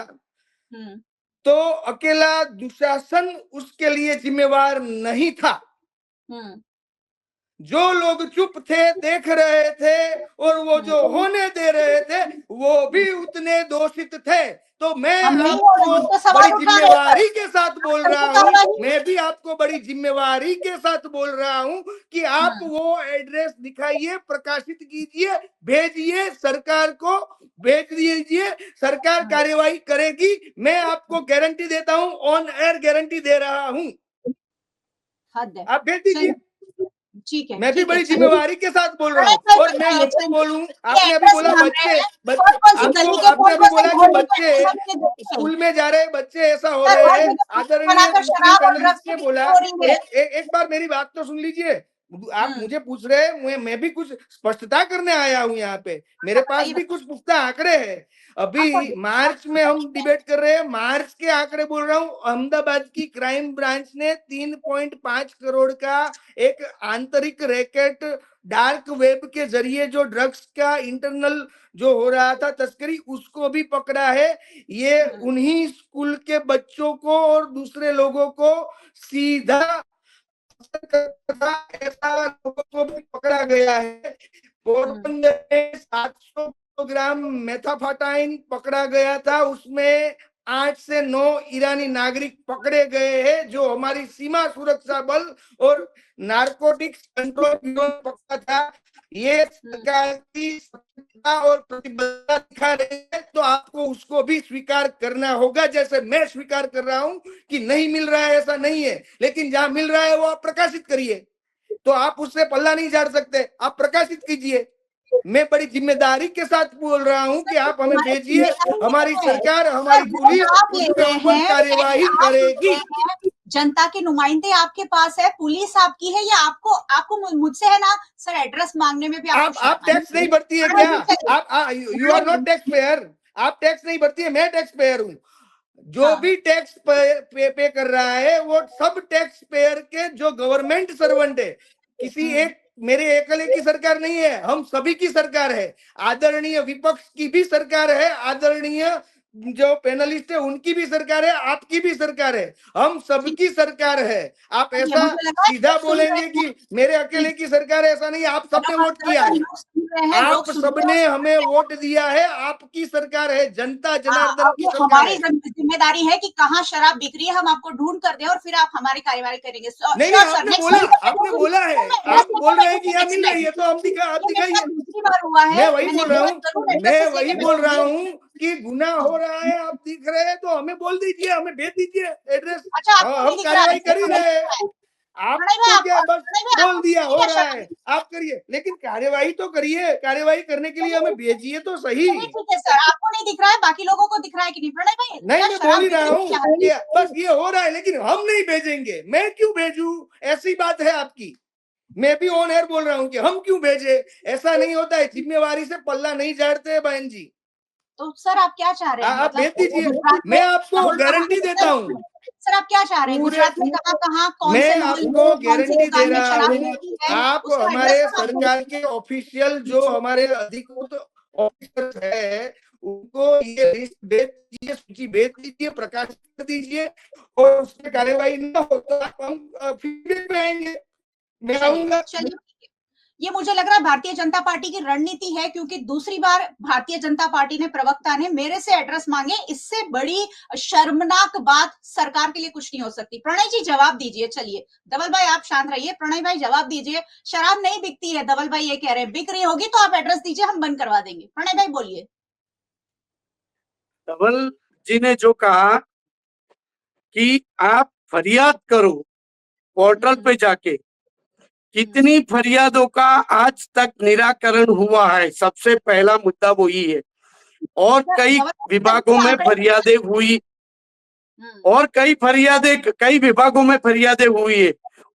S2: हम्म
S1: तो अकेला दुशासन उसके लिए जिम्मेवार नहीं था।
S2: हम्म
S1: जो लोग चुप थे, देख रहे थे, और वो जो होने दे रहे थे वो भी उतने दोषित थे। तो मैं
S2: हम नहीं बोल रहे, हम तो
S1: आपको
S2: सवाल
S1: बड़ी
S2: उठा रहे हैं
S1: जिम्मेवारी के साथ बोल
S2: सर,
S1: रहा
S2: ये
S1: हूँ,
S2: कार्रवाई
S1: मैं भी आपको बड़ी जिम्मेवारी के साथ बोल रहा हूँ कि आप वो एड्रेस दिखाइए, प्रकाशित कीजिए, भेजिए सरकार को, भेज दीजिए, सरकार कार्यवाही करेगी। मैं आपको गारंटी देता हूँ, ऑन एयर गारंटी दे रहा हूँ,
S2: हद है।
S1: आप भेज दीजिए।
S2: चलिए, ठीक है,
S1: मैं भी
S2: ठीक है,
S1: बड़ी
S2: चलिए।
S1: जिम्मेवारी के साथ बोल रहा
S2: प्रणय
S1: हूँ।
S2: भाई
S1: और मैं
S2: बताइए,
S1: आपको
S2: चलिए,
S1: बोलूं,
S2: ये
S1: आपने अभी
S2: एड्रेस
S1: बोला
S2: मांग रहे
S1: बच्चे,
S2: हैं,
S1: बच्चे
S2: कौन-कौन सी
S1: आपको
S2: गली के,
S1: आपने अभी
S2: कौन-कौन से
S1: बोला कि
S2: मोहल्ले के
S1: बच्चे
S2: हम ये देखें।
S1: स्कूल में जा रहे बच्चे ऐसा हो
S2: सर,
S1: रहे
S2: हर
S1: हैं।
S2: जगह वीडियो
S1: आदरणीय
S2: बनाकर
S1: दूसरी
S2: शराब और
S1: पैनलिस्ट
S2: ड्रग्स की
S1: ने
S2: बिक्री
S1: बोला,
S2: हो रही है।
S1: एक बार मेरी बात तो सुन लीजिए। आप
S2: हुँ।
S1: मुझे पूछ रहे हैं, मैं भी कुछ स्पष्टता करने आया हूँ यहाँ पे। मेरे पास
S2: बताइए,
S1: भी कुछ पुख्ता आंकड़े हैं। अभी मार्च में हम डिबेट कर रहे हैं, मार्च के आंकड़े बोल रहा हूँ। अहमदाबाद की क्राइम ब्रांच ने 3.5 करोड़ का एक आंतरिक रैकेट, डार्क वेब के जरिए जो ड्रग्स का इंटरनल जो हो रहा था तस्करी, उसको भी पकड़ा है। ये उन्हीं स्कूल के बच्चों को और दूसरे लोगों को सीधा ऐसा लोगों को भी पकड़ा गया है। पोरबंदर में 700 ग्राम मेथाफाटाइन पकड़ा गया था, उसमें 8 से 9 ईरानी नागरिक पकड़े गए हैं, जो हमारी सीमा सुरक्षा बल और नारकोटिक्स कंट्रोल ब्यूरो ने पकड़ा था। ये सरकार की सत्यता और प्रतिबद्धता दिखा रही है, तो आपको उसको भी स्वीकार करना होगा, जैसे मैं स्वीकार कर रहा हूं कि नहीं मिल रहा है ऐसा नहीं है, लेकिन जहां मिल रहा है वो आप प्रकाशित करिए। तो आप उससे पल्ला नहीं झाड़ सकते, आप प्रकाशित कीजिए। मैं बड़ी जिम्मेदारी के साथ बोल रहा हूं कि आप हमें
S2: हमारी
S1: भेजिए,
S2: जिम्मेदारी
S1: हमारी
S2: नहीं है।
S1: सरकार,
S2: सर,
S1: हमारी
S2: वोट
S1: पुलिस
S2: आप
S1: उस
S2: ले
S1: पे
S2: रहे
S1: ऊपर
S2: हैं, पैसे
S1: कार्यवाही
S2: आप ले
S1: करेगी।
S2: रहे हैं, जनता के नुमाइंदे आपके पास है, पुलिस आपकी है, या आपको मुझसे है ना सर, एड्रेस मांगने में भी आपको
S1: आप
S2: शर्म
S1: टैक्स नहीं
S2: आनी
S1: भरती है क्या? आप यू आर नॉट
S2: चाहिए।
S1: Tax payer. आप टैक्स नहीं भरती है, मैं टैक्स पेयर हूं। जो
S2: हाँ,
S1: भी टैक्स पे कर रहा है वो सब टैक्स पेयर के जो गवर्नमेंट सर्वेंट है। किसी एक मेरे एकले की सरकार नहीं है, हम सभी की सरकार है। आदरणीय विपक्ष की भी सरकार है, आदरणीय जो पैनलिस्ट है उनकी भी सरकार है, आपकी भी सरकार है, हम
S2: ठीक
S1: सबकी सरकार है। आप
S2: है,
S1: ऐसा
S2: मुझे लगा
S1: सीधा
S2: लोग सुन रहे
S1: बोलेंगे
S2: हैं।
S1: कि मेरे अकेले
S2: ठीक,
S1: की सरकार है, ऐसा नहीं। आप
S2: चलो
S1: सबने
S2: मत
S1: वोट
S2: करो
S1: किया
S2: यार,
S1: है,
S2: लोग सुन रहे हैं, लोग
S1: आप
S2: सुन रहे हैं और
S1: सबने
S2: समझ
S1: हमें
S2: रहे हैं।
S1: वोट दिया है, आपकी सरकार है, जनता
S2: हाँ,
S1: जनार्दन
S2: अब
S1: की
S2: वो
S1: सरकार
S2: हमारी
S1: है।
S2: जिम्मेदारी है कि कहाँ शराब बिक रही है, हम आपको ढूंढ कर दें और फिर आप हमारी कार्यवाही करेंगे।
S1: नहीं नहीं,
S2: श्योर सर, नेक्स्ट वीक
S1: आपने बोला है, आप बोल रहे हैं कि यहाँ मिल रही है, तो हम दिखा, आप
S2: ये मेरे
S1: दिखाइए।
S2: साथ दूसरी बार हुआ है,
S1: मैं वही
S2: मैं
S1: बोल
S2: नेक्स्ट
S1: रहा
S2: बार
S1: हूँ,
S2: जरूर
S1: मैं
S2: एड्रेसेस
S1: वही
S2: लेके
S1: बोल रहा
S2: भेजूंगी।
S1: हूँ कि गुनाह हो रहा है, आप दिख रहे हैं तो हमें बोल दीजिए, हमें भेज दीजिए एड्रेस।
S2: अच्छा,
S1: हाँ,
S2: आपको नहीं
S1: हम
S2: दिख रहा है,
S1: कार्यवाही
S2: ऐसे
S1: कर ही
S2: हमें
S1: रहे
S2: दिख
S1: हैं।
S2: रहा है। प्रणय भाई,
S1: आपको क्या बस
S2: प्रणय भाई,
S1: बोल
S2: आपको
S1: दिया
S2: दिख रही
S1: हो
S2: क्या
S1: रहा है,
S2: शराब?
S1: आप करिए, लेकिन कार्यवाही तो करिए। कार्यवाही करने के लिए
S2: चलिए
S1: हमें भेजिए तो सही।
S2: चलिए, ठीक है सर, आपको नहीं दिख रहा है, बाकी लोगों को दिख रहा है कि नहीं? प्रणय भाई,
S1: नहीं,
S2: क्या
S1: मैं बोल
S2: शराब
S1: ही
S2: बिक
S1: रहा
S2: रही है
S1: हूँ
S2: यहाँ?
S1: कि बस ये हो रहा है, लेकिन हम नहीं भेजेंगे। मैं क्यों भेजूं, ऐसी बात है आपकी। मैं भी ऑन एयर बोल रहा हूँ कि हम क्यों भेजे, ऐसा नहीं होता है। जिम्मेवारी से पल्ला नहीं झाड़ते हैं बहन जी।
S2: तो सर आप क्या चाह रहे हैं?
S1: आप
S2: मतलब
S1: भेज दीजिए,
S2: गुजरात में
S1: मैं आपको
S2: कहाँ-कहाँ
S1: गारंटी देता हूँ।
S2: सर आप क्या चाह रहे हैं?
S1: पूरे
S2: गुजरात में कहाँ-कहाँ, कौन से
S1: मैं
S2: मोहल्ले
S1: आपको
S2: में, कौन से
S1: गारंटी दे
S2: दुकान में
S1: रहा
S2: शराब
S1: हूँ,
S2: मिलती है,
S1: आप
S2: उसका एड्रेस
S1: हमारे
S2: सब आप
S1: सरकार के ऑफिशियल जो हमारे अधिकृत ऑफिसर्स है उनको ये लिस्ट भेज दीजिए, सूची भेज दीजिए, प्रकाशित कर दीजिए, और उस पर कार्यवाही न हो तो हम फीडबैक में आएंगे, मैं
S2: चलिए,
S1: आऊंगा।
S2: चलिए ठीक है। ये मुझे लग रहा है भारतीय जनता पार्टी की रणनीति है, क्योंकि दूसरी बार भारतीय जनता पार्टी ने, प्रवक्ता ने मेरे से एड्रेस मांगे। इससे बड़ी शर्मनाक बात सरकार के लिए कुछ नहीं हो सकती। प्रणय जी जवाब दीजिए। चलिए धवल भाई आप शांत रहिए, प्रणय भाई जवाब दीजिए। शराब नहीं बिकती है, धवल भाई ये कह रहे हैं, बिक रही होगी तो आप एड्रेस दीजिए, हम बंद करवा देंगे। प्रणय भाई बोलिए।
S3: धवल जी ने जो कहा कि आप फरियाद करो पोर्टल पे जाके, कितनी फरियादों का आज तक निराकरण हुआ है, सबसे पहला मुद्दा वही है। और कई विभागों में फरियादें हुई, और कई विभागों में फरियादें हुई है,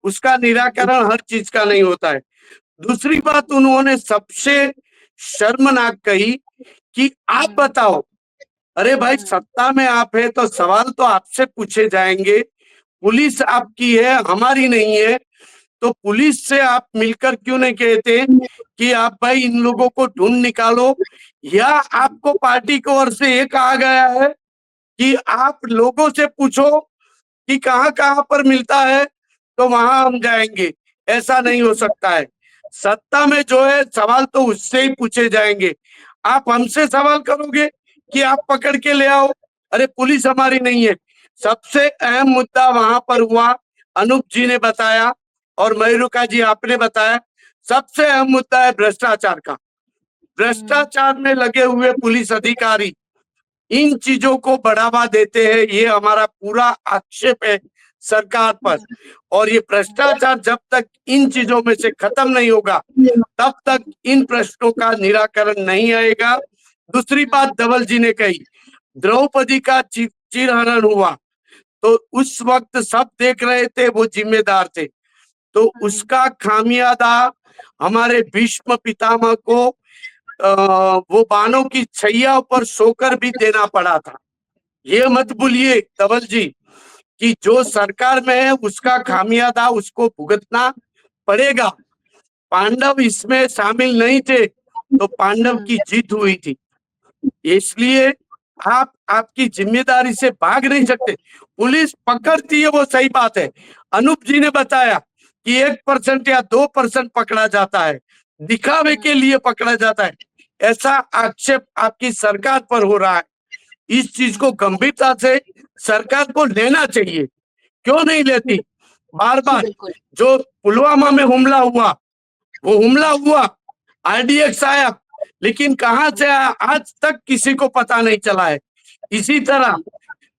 S3: उसका निराकरण हर चीज का नहीं होता है। दूसरी बात उन्होंने सबसे शर्मनाक कही कि आप बताओ, अरे भाई सत्ता में आप है तो सवाल तो आपसे पूछे जाएंगे, पुलिस आपकी है हमारी नहीं है, तो पुलिस से आप मिलकर क्यों नहीं कहते कि आप भाई इन लोगों को ढूंढ निकालो, या आपको पार्टी की ओर से ये कहा गया है कि आप लोगों से पूछो कि कहाँ कहाँ पर मिलता है तो वहां हम जाएंगे। ऐसा नहीं हो सकता है। सत्ता में जो है सवाल तो उससे ही पूछे जाएंगे। आप हमसे सवाल करोगे कि आप पकड़ के ले आओ, अरे पुलिस हमारी नहीं है। सबसे अहम मुद्दा वहां पर हुआ, अनूप जी ने बताया और मयूरिका जी आपने बताया, सबसे अहम मुद्दा है भ्रष्टाचार का। भ्रष्टाचार में लगे हुए पुलिस अधिकारी इन चीजों को बढ़ावा देते हैं, ये हमारा पूरा आक्षेप है सरकार पर। और ये भ्रष्टाचार जब तक इन चीजों में से खत्म नहीं होगा तब तक इन प्रश्नों का निराकरण नहीं आएगा। दूसरी बात धवल जी ने कही, द्रौपदी का चीरहरण हुआ तो उस वक्त सब देख रहे थे, वो जिम्मेदार थे, तो उसका खामियाजा हमारे भीष्म पितामह को वो बाणों की छैया पर सोकर भी देना पड़ा था। ये मत भूलिए धवल जी कि जो सरकार में है उसका खामियाजा उसको भुगतना पड़ेगा। पांडव इसमें शामिल नहीं थे तो पांडव की जीत हुई थी, इसलिए आप आपकी जिम्मेदारी से भाग नहीं सकते। पुलिस पकड़ती है वो सही बात है, अनूप जी ने बताया कि 1% या 2% पकड़ा जाता है, दिखावे के लिए पकड़ा जाता है, ऐसा आक्षेप आपकी सरकार पर हो रहा है। इस चीज को गंभीरता से सरकार को लेना चाहिए, क्यों नहीं लेती? बार बार जो पुलवामा में हमला हुआ, वो हमला हुआ, आरडीएक्स आया, लेकिन कहां से आया आज तक किसी को पता नहीं चला है। इसी तरह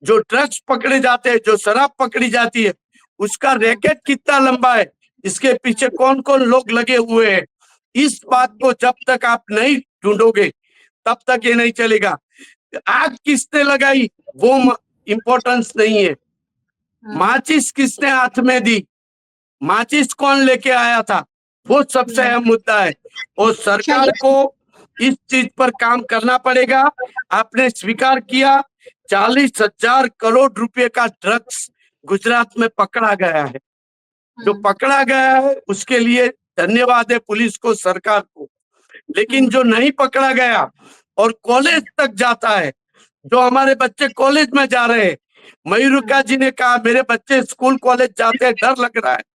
S3: जो ड्रग्स पकड़े जाते हैं, जो शराब पकड़ी जाती है, उसका रैकेट कितना लंबा है, इसके पीछे कौन कौन लोग लगे हुए हैं, इस बात को जब तक आप नहीं ढूंढोगे तब तक ये नहीं चलेगा। आग किसने लगाई वो इम्पोर्टेंस नहीं है, माचिस किसने हाथ में दी, माचिस कौन लेके आया था, वो सबसे अहम मुद्दा है। और सरकार को इस चीज पर काम करना पड़ेगा। आपने स्वीकार किया 40,000 करोड़ रुपए का ड्रग्स गुजरात में पकड़ा गया है, जो पकड़ा गया है उसके लिए धन्यवाद है पुलिस को, सरकार को। लेकिन जो नहीं पकड़ा गया और कॉलेज तक जाता है, जो हमारे बच्चे कॉलेज में जा रहे हैं, मयूरिका जी ने कहा मेरे बच्चे स्कूल कॉलेज जाते हैं, डर लग रहा है।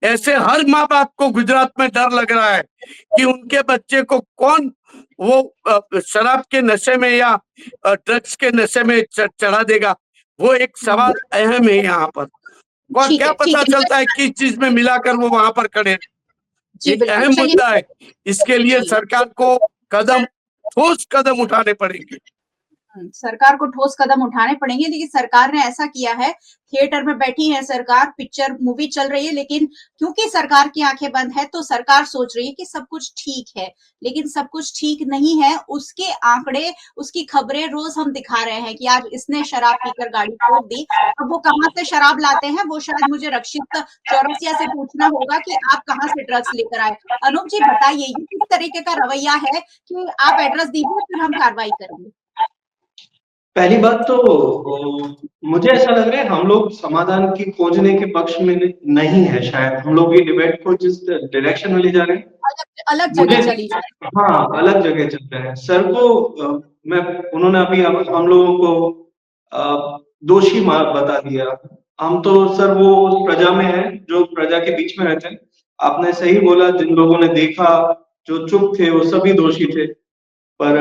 S3: ऐसे हर माँ बाप को गुजरात में डर लग रहा है कि उनके बच्चे को कौन वो शराब के नशे में या ड्रग्स के नशे में चढ़ा देगा। वो एक सवाल अहम है यहाँ पर, और क्या पता चलता है किस चीज में मिलाकर वो वहां पर खड़े। एक अहम मुद्दा है, इसके लिए सरकार को ठोस कदम उठाने पड़ेंगे।
S2: सरकार को ठोस कदम उठाने पड़ेंगे, लेकिन सरकार ने ऐसा किया है, थिएटर में बैठी है सरकार, पिक्चर मूवी चल रही है, लेकिन क्योंकि सरकार की आंखें बंद है तो सरकार सोच रही है कि सब कुछ ठीक है, लेकिन सब कुछ ठीक नहीं है। उसके आंकड़े, उसकी खबरें रोज हम दिखा रहे हैं कि आज इसने शराब पीकर गाड़ी ठोक दी। अब वो कहाँ से शराब लाते हैं वो शायद मुझे रक्षित चौरसिया से पूछना होगा कि आप कहाँ से ड्रग्स लेकर आए। अनूप जी बताइए, ये किस तरीके का रवैया है कि आप एड्रेस दीजिए फिर हम कार्रवाई करेंगे।
S4: पहली बात तो मुझे ऐसा लग रहा है हम लोग समाधान की खोजने के पक्ष में नहीं है। शायद हम लोग ये डिबेट को जिस डायरेक्शन में ले जा रहे हैं
S2: अलग जगह चली जाए।
S4: हाँ, अलग जगह चल रहे हैं। सर को उन्होंने अभी हम लोगों को दोषी बता दिया। हम तो सर वो उस प्रजा में है जो प्रजा के बीच में रहते हैं। आपने सही बोला, जिन लोगों ने देखा, जो चुप थे, वो सभी दोषी थे। पर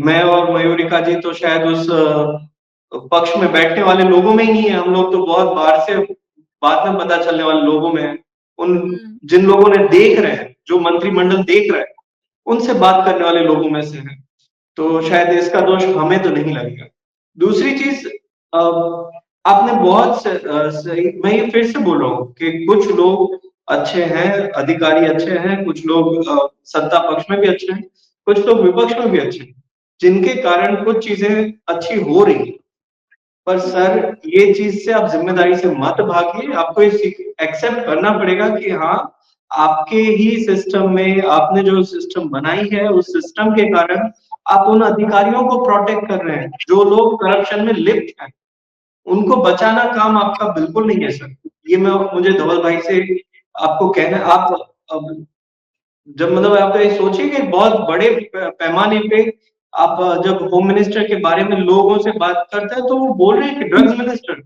S4: मैं और मयूरिका जी तो शायद उस पक्ष में बैठने वाले लोगों में ही नहीं है। हम लोग तो बहुत बाहर से बाद में पता चलने वाले लोगों में है। उन जिन लोगों ने देख रहे हैं, जो मंत्रिमंडल देख रहे हैं, उनसे बात करने वाले लोगों में से है। तो शायद इसका दोष हमें तो नहीं लगेगा। दूसरी चीज, आपने बहुत सही, मैं ये फिर से बोल रहा हूँ कि कुछ लोग अच्छे हैं, अधिकारी अच्छे हैं, कुछ लोग सत्ता पक्ष में भी अच्छे हैं, कुछ लोग विपक्ष में भी अच्छे हैं, जिनके कारण कुछ चीजें अच्छी हो रही है। पर सर ये चीज से आप जिम्मेदारी से मत भागिए। आपको इस एक्सेप्ट करना पड़ेगा कि हाँ, आपके ही सिस्टम में आपने जो सिस्टम बनाई है, उस सिस्टम के कारण आप उन अधिकारियों को प्रोटेक्ट कर रहे हैं जो लोग करप्शन में लिप्त हैं। उनको बचाना काम आपका बिल्कुल नहीं है सर। ये मुझे धवल भाई से आपको कहना, आप जब मतलब आप ये सोचिए कि बहुत बड़े पैमाने पे आप जब होम मिनिस्टर के बारे में लोगों से बात करते हैं तो वो बोल रहे हैं कि ड्रग्स मिनिस्टर,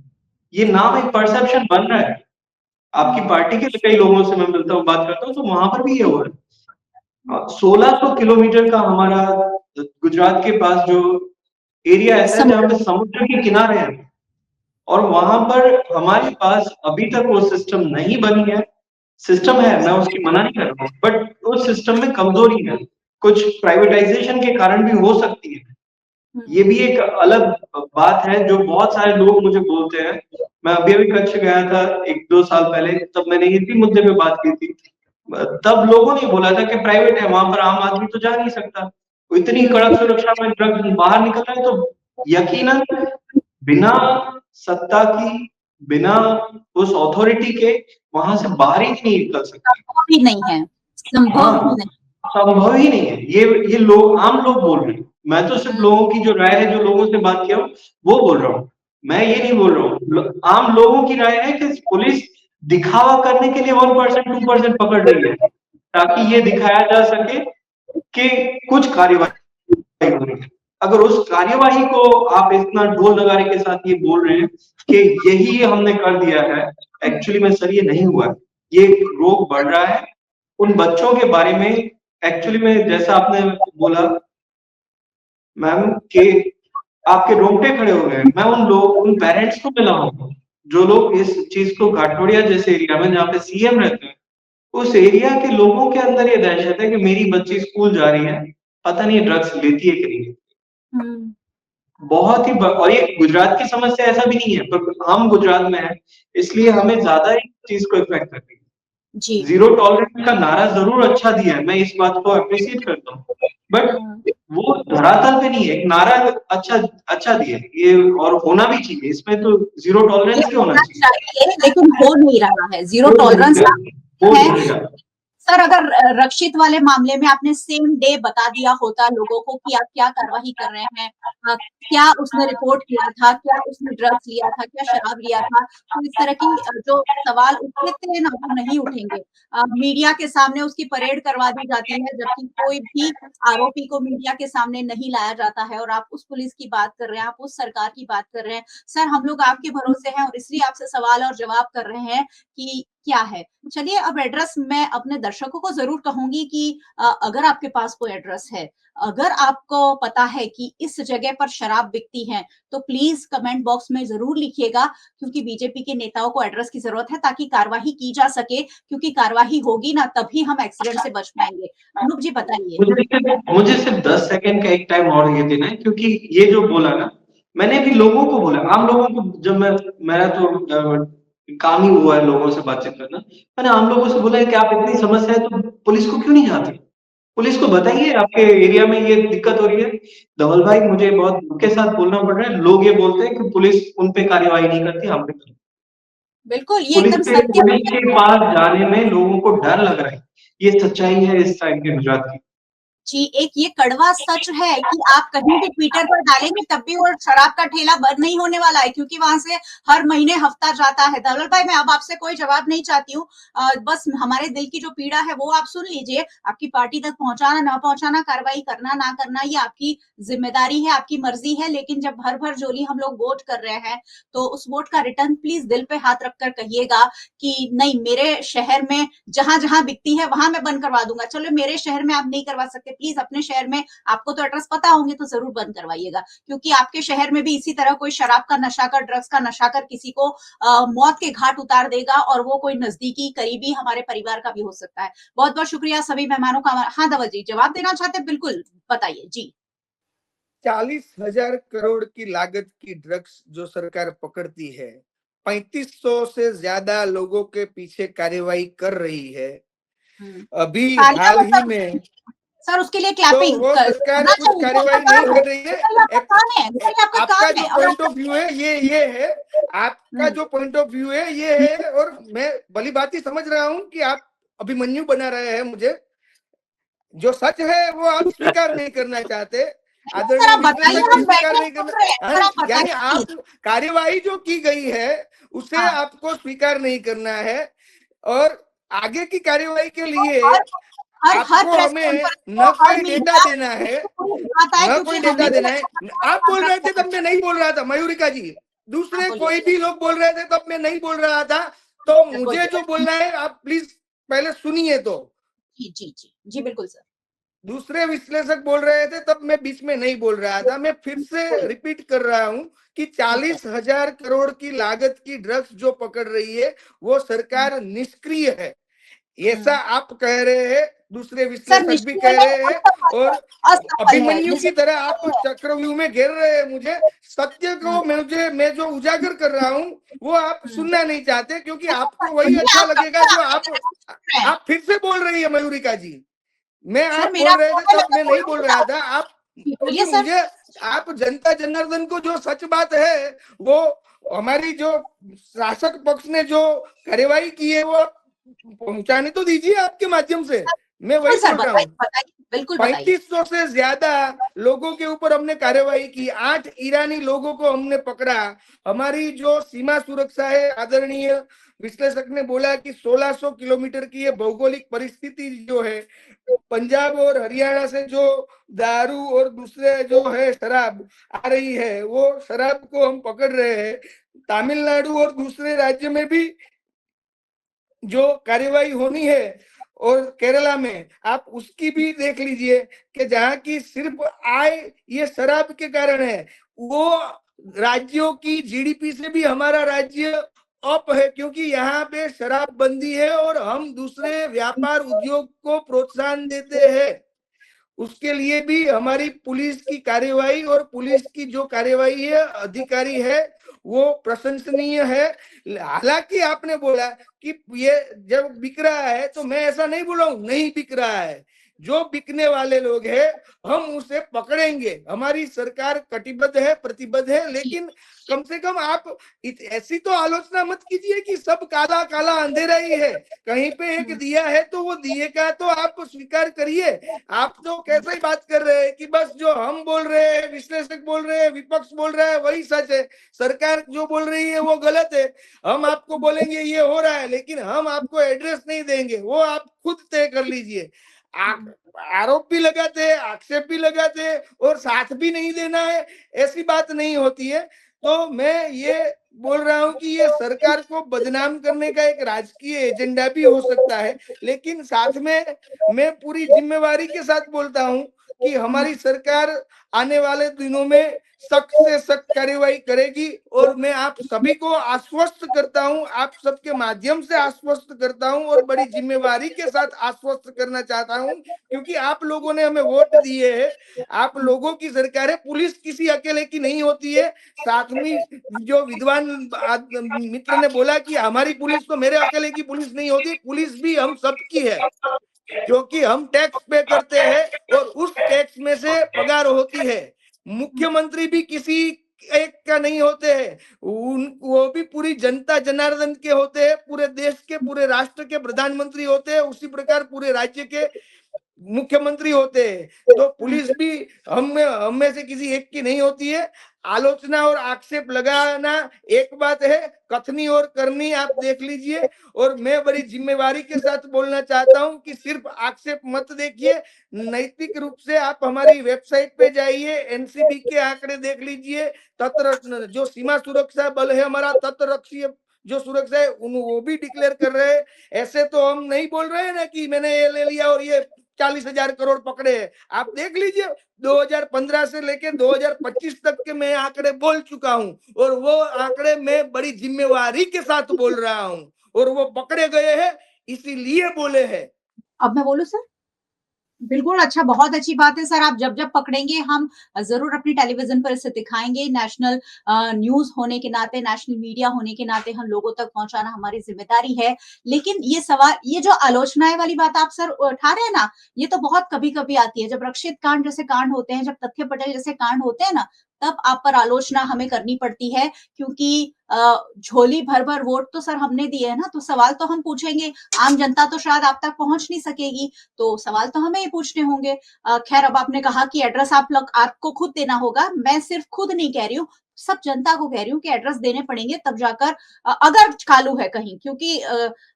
S4: ये नाम एक परसेप्शन बन रहा है। आपकी पार्टी के कई लोगों से मैं मिलता हूँ, बात करता हूँ, तो वहां पर भी ये हो रहा है। 1600 किलोमीटर का हमारा गुजरात के पास जो एरिया ऐसा है जहाँ पे समुद्र के किनारे है, और वहां पर हमारे पास अभी तक वो सिस्टम नहीं बनी है। सिस्टम है, मैं उसकी मना नहीं कर रहा हूँ, बट उस सिस्टम में कमजोरी है, कुछ प्राइवेटाइजेशन के कारण भी हो सकती है। ये भी एक अलग बात है जो बहुत सारे लोग मुझे बोलते हैं। मैं अभी कच्छ गया था 1-2 साल पहले, तब मैंने इसी मुद्दे पे बात की थी। तब लोगों ने बोला था कि प्राइवेट है, वहां पर आम आदमी तो जा नहीं सकता, तो इतनी कड़क सुरक्षा में ड्रग्स बाहर निकल रहा है, तो यकीनन बिना सत्ता की, बिना उस अथॉरिटी के वहां से बाहर ही नहीं निकल सकते।
S2: संभव ही नहीं है, संभव ही नहीं।
S4: संभव ही नहीं है। ये लोग, आम लोग बोल रहे हैं। मैं तो सिर्फ लोगों की जो राय है, जो लोगों से बात किया हूं, वो बोल रहा हूँ। मैं ये नहीं बोल रहा हूँ। आम लोगों की राय है कि पुलिस दिखावा करने के लिए 1% 2% पकड़ रही है, ताकि ये दिखाया जा सके कि कुछ कार्यवाही हो रही है। अगर उस कार्यवाही को आप इतना ढोल नगारे के साथ ये बोल रहे हैं कि यही हमने कर दिया है, एक्चुअली में सर ये नहीं हुआ है। ये रोग बढ़ रहा है उन बच्चों के बारे में। एक्चुअली में जैसा आपने बोला मैम कि आपके रोंगटे खड़े हो गए। मैं उन पेरेंट्स को मिला हूँ जो लोग इस चीज को घाटोड़िया जैसे एरिया में, जहाँ पे सीएम रहते हैं, उस एरिया के लोगों के अंदर ये दहशत है कि मेरी बच्ची स्कूल जा रही है, पता नहीं ड्रग्स लेती है कि नहीं। बहुत ही और ये गुजरात की समस्या ऐसा भी नहीं है, पर हम गुजरात में हैं, इसलिए हमें ज्यादा इस चीज को इफेक्ट करती है।
S2: जी।
S4: जीरो टॉलरेंस का नारा जरूर अच्छा दिया है, मैं इस बात को अप्रिशिएट करता हूँ, बट वो धरातल पे नहीं है। एक नारा अच्छा दिया है ये, और होना भी चाहिए, इसमें तो जीरो टॉलरेंस ही होना चाहिए,
S2: लेकिन हो नहीं रहा है। जीरो टॉलरेंस है। सर, अगर रक्षित वाले मामले में आपने सेम डे बता दिया होता लोगों को कि आप क्या कार्रवाई कर रहे हैं, क्या उसने रिपोर्ट किया था, क्या उसने ड्रग्स लिया था, क्या शराब लिया था, तो इस तरह की जो सवाल उठते थे ना, वो नहीं उठेंगे। मीडिया के सामने उसकी परेड करवा दी जाती है, जबकि कोई भी आरोपी को मीडिया के सामने नहीं लाया जाता है। और आप उस पुलिस की बात कर रहे हैं, आप उस सरकार की बात कर रहे हैं। सर, हम लोग आपके भरोसे हैं और इसलिए आपसे सवाल और जवाब कर रहे हैं कि क्या है। चलिए, अब एड्रेस मैं अपने दर्शकों को जरूर कहूंगी कि अगर आपके पास कोई एड्रेस है, अगर आपको पता है कि इस जगह पर शराब बिकती है, तो प्लीज कमेंट बॉक्स में जरूर लिखिएगा, क्योंकि बीजेपी के नेताओं को एड्रेस की जरूरत है ताकि कार्रवाई की जा सके, क्योंकि कार्रवाई होगी ना तभी हम एक्सीडेंट से बच पाएंगे। अनूप जी, बताइए।
S4: मुझे सिर्फ 10 सेकंड का एक टाइम और ये देना है, क्योंकि ये जो बोला ना, मैंने भी लोगों को बोला, आम लोगों को, जब मेरा तो काम ही हुआ है लोगों से बातचीत करना, मैंने आम लोगों से बोला है कि आप इतनी समस्या है तो पुलिस को क्यों नहीं जाते, पुलिस को बताइए आपके एरिया में ये दिक्कत हो रही है। धवल भाई, मुझे बहुत दुख के साथ बोलना पड़ रहा है, लोग ये बोलते हैं कि पुलिस उन पे कार्यवाही नहीं करती, हम पे करती।
S2: बिल्कुल, ये एकदम सत्य
S4: पुलिस के पास जाने में लोगों को डर लग रहा है। ये सच्चाई है इस साइड के गुजरात की।
S2: जी, एक ये कड़वा सच है कि आप कहीं भी ट्विटर पर डालेंगे तब भी वो शराब का ठेला बंद नहीं होने वाला है, क्योंकि वहां से हर महीने हफ्ता जाता है। धवल भाई, मैं अब आपसे कोई जवाब नहीं चाहती हूँ, बस हमारे दिल की जो पीड़ा है वो आप सुन लीजिए। आपकी पार्टी तक पहुंचाना ना पहुंचाना, कार्रवाई करना ना करना, ये आपकी जिम्मेदारी है, आपकी मर्जी है। लेकिन जब भर भर जोली हम लोग वोट कर रहे हैं, तो उस वोट का रिटर्न प्लीज दिल पे हाथ रखकर कहिएगा कि नहीं, मेरे शहर में जहां जहां बिकती है वहां मैं बंद करवा दूंगा। चलो, मेरे शहर में आप नहीं करवा सकते, प्लीज अपने शहर में आपको तो एड्रेस पता होंगे तो जरूर बंद करवाइएगा, क्योंकि आपके शहर में भी इसी तरह कोई शराब का नशा कर, ड्रग्स का नशा कर किसी को मौत के घाट उतार देगा, और वो कोई नजदीकी करीबी हमारे परिवार का भी हो सकता है। बहुत बहुत शुक्रिया सभी मेहमानों का। हाँ धवल जी, जवाब देना चाहते, बिल्कुल बताइए जी।
S1: 40,000 करोड़ की लागत की ड्रग्स जो सरकार पकड़ती है, 3500 से ज्यादा लोगों के पीछे कार्यवाही कर रही है। अभी हाल ही में
S2: सर, उसके लिए क्लैपिंग
S1: तो वो सरकार कुछ कार्यवाही नहीं कर रही है। आपका जो पॉइंट ऑफ व्यू है ये है, आपका जो पॉइंट ऑफ व्यू है ये है, और मैं भली बात ही समझ रहा हूं कि आप अभिमन्यु बना रहे हैं मुझे। जो सच है वो आप स्वीकार नहीं करना चाहते, स्वीकार नहीं करना, यानी आप कार्यवाही जो की गई है उसे आपको स्वीकार नहीं करना है, और आगे की कार्यवाही के लिए आपको हमें न कोई डेटा देना है, न कोई डेटा देना है। आप बोल रहे थे तब मैं नहीं बोल रहा था, मयूरिका जी, दूसरे कोई भी लोग बोल रहे थे तब मैं नहीं बोल रहा था। तो
S2: बिल्कुल,
S1: मुझे जो बोलना है आप प्लीज पहले सुनिए। तो
S2: जी, जी, जी। जी, बिल्कुल सर।
S1: दूसरे विश्लेषक बोल रहे थे तब मैं बीच में नहीं बोल रहा था। मैं फिर से रिपीट कर रहा हूं कि 40,000 करोड़ की लागत की ड्रग्स जो पकड़ रही है वो सरकार निष्क्रिय है, ऐसा आप कह रहे हैं, दूसरे
S2: सर
S1: विश्लेषक भी
S2: निष्क्रिय
S1: कह
S2: है,
S1: रहे हैं।
S2: असफल है,
S1: और
S2: असफल है,
S1: अभिमन्यु की तरह आप चक्रव्यूह में घेर रहे हैं मुझे। सत्य को मैं जो उजागर कर रहा हूं वो आप सुनना नहीं चाहते, क्योंकि आपको वही अच्छा लगेगा जो आप फिर से बोल रही है मयूरिका जी। मैं
S2: सर
S1: आप
S2: मेरा
S1: बोल रहे थे
S2: आपको
S1: तब मैं नहीं
S2: बोलूं
S1: बोल
S2: क्या?
S1: रहा था। आप
S2: जी,
S1: क्योंकि
S2: बोलिए सर।
S1: मुझे आप जनता जनार्दन को जो सच बात है वो हमारी जो शासक पक्ष ने जो कार्यवाही की है वो आप पहुंचाने तो दीजिए आपके माध्यम से। मैं
S2: बिल्कुल
S1: वही
S2: सर,
S1: बोल रहा
S2: बताइए,
S1: हूँ।
S2: बताइए, बिल्कुल बताइए।
S1: 3500 से ज्यादा लोगों के ऊपर हमने कार्यवाही की, 8 ईरानी लोगों को हमने पकड़ा। हमारी जो सीमा सुरक्षा है, आदरणीय विश्लेषक ने बोला कि 1600 किलोमीटर की ये भौगोलिक परिस्थिति जो है, पंजाब और हरियाणा से जो दारू और दूसरे जो है शराब आ रही है वो शराब को हम पकड़ रहे हैं। तमिलनाडु और दूसरे राज्य में भी जो कार्यवाही होनी है और केरला में आप उसकी भी देख लीजिए कि जहां की सिर्फ आय ये शराब के कारण है, वो राज्यों की जीडीपी से भी हमारा राज्य अप है, क्योंकि यहाँ पे शराब बंदी है और हम दूसरे व्यापार उद्योग को प्रोत्साहन देते हैं। उसके लिए भी हमारी पुलिस की कार्यवाही और पुलिस की जो कार्यवाही है, अधिकारी है, वो प्रशंसनीय है। हालांकि आपने बोला कि ये जब बिक रहा है, तो मैं ऐसा नहीं बोला हूं नहीं बिक रहा है। जो बिकने वाले लोग हैं हम उसे पकड़ेंगे, हमारी सरकार कटिबद्ध है, प्रतिबद्ध है। लेकिन कम से कम आप ऐसी तो आलोचना मत कीजिए कि सब काला काला अंधेरा ही है। कहीं पे एक दिया है तो वो दिए का तो आप स्वीकार करिए। आप तो कैसे ही बात कर रहे हैं कि बस जो हम बोल रहे हैं, विश्लेषक बोल रहे हैं, विपक्ष बोल रहा है वही सच है, सरकार जो बोल रही है वो गलत है। हम आपको बोलेंगे ये हो रहा है, लेकिन हम आपको एड्रेस नहीं देंगे, वो आप खुद तय कर लीजिए। आरोप भी लगाते हैं, आक्षेप भी लगाते हैं और साथ भी नहीं देना है, ऐसी बात नहीं होती है। तो मैं ये बोल रहा हूं कि ये सरकार को बदनाम करने का एक राजकीय एजेंडा भी हो सकता है, लेकिन साथ में मैं पूरी जिम्मेवारी के साथ बोलता हूं कि हमारी सरकार आने वाले दिनों में सख्त से सख्त कार्यवाही करेगी। और मैं आप सभी को आश्वस्त करता हूं, आप सबके माध्यम से आश्वस्त करता हूं और बड़ी जिम्मेवारी के साथ आश्वस्त करना चाहता हूं, क्योंकि आप लोगों ने हमें वोट दिए हैं। आप लोगों की सरकार है, पुलिस किसी अकेले की नहीं होती है। साथ में जो विद्वान मित्र ने बोला कि हमारी पुलिस तो मेरे अकेले की पुलिस नहीं होती, पुलिस भी हम सबकी है, क्योंकि हम टैक्स पे करते हैं और उस टैक्स में से पगार होती है। मुख्यमंत्री भी किसी एक का नहीं होते हैं, वो भी पूरी जनता जनार्दन के होते हैं, पूरे देश के, पूरे राष्ट्र के प्रधानमंत्री होते हैं। उसी प्रकार पूरे राज्य के मुख्यमंत्री होते हैं। तो पुलिस भी हम में से किसी एक की नहीं होती है। आलोचना और आक्षेप लगाना एक बात है, कथनी और करनी आप देख लीजिए। और मैं बड़ी जिम्मेवारी के साथ बोलना चाहता हूं कि सिर्फ आक्षेप मत देखिए, नैतिक रूप से आप हमारी वेबसाइट पे जाइए, एनसीबी के आंकड़े देख लीजिए। तत्र जो सीमा सुरक्षा बल है हमारा, तटरक्षीय जो सुरक्षा है वो भी डिक्लेयर कर रहे हैं। ऐसे तो हम नहीं बोल रहे हैं ना कि मैंने ये ले लिया और ये 40,000 करोड़ पकड़े हैं। आप देख लीजिए 2015 से लेके 2025 तक के मैं आंकड़े बोल चुका हूं, और वो आंकड़े मैं बड़ी जिम्मेवारी के साथ बोल रहा हूं, और वो पकड़े गए हैं इसीलिए बोले हैं।
S2: अब मैं बोलूं सर? बिल्कुल, अच्छा, बहुत अच्छी बात है सर। आप जब-जब पकड़ेंगे हम ज़रूर अपनी टेलीविज़न पर इसे दिखाएँगे। नेशनल न्यूज़ होने के नाते, नेशनल मीडिया होने के नाते हम लोगों तक पहुँचाना हमारी ज़िम्मेदारी है। लेकिन ये जो आलोचनाएँ वाली बात आप सर उठा रहे हैं ना, ये तो बहुत कभी-कभी आती है। जब रक्षित कांड जैसे कांड होते हैं, जब तथ्य पटेल जैसे कांड होते हैं ना, तब आप पर आलोचना हमें करनी पड़ती है, क्योंकि झोली भर-भर वोट तो सर हमने दिए हैं ना, तो सवाल तो हम पूछेंगे। आम जनता तो शायद आप तक पहुँच नहीं सकेगी, तो सवाल तो हमें ही पूछने होंगे। खैर, अब आपने कहा कि एड्रेस आपको खुद देना होगा। मैं सिर्फ खुद नहीं कह रही हूँ, सब जनता को कह रही हूँ कि एड्रेस देने पड़ेंगे, तब जाकर अगर चालू है कहीं, क्योंकि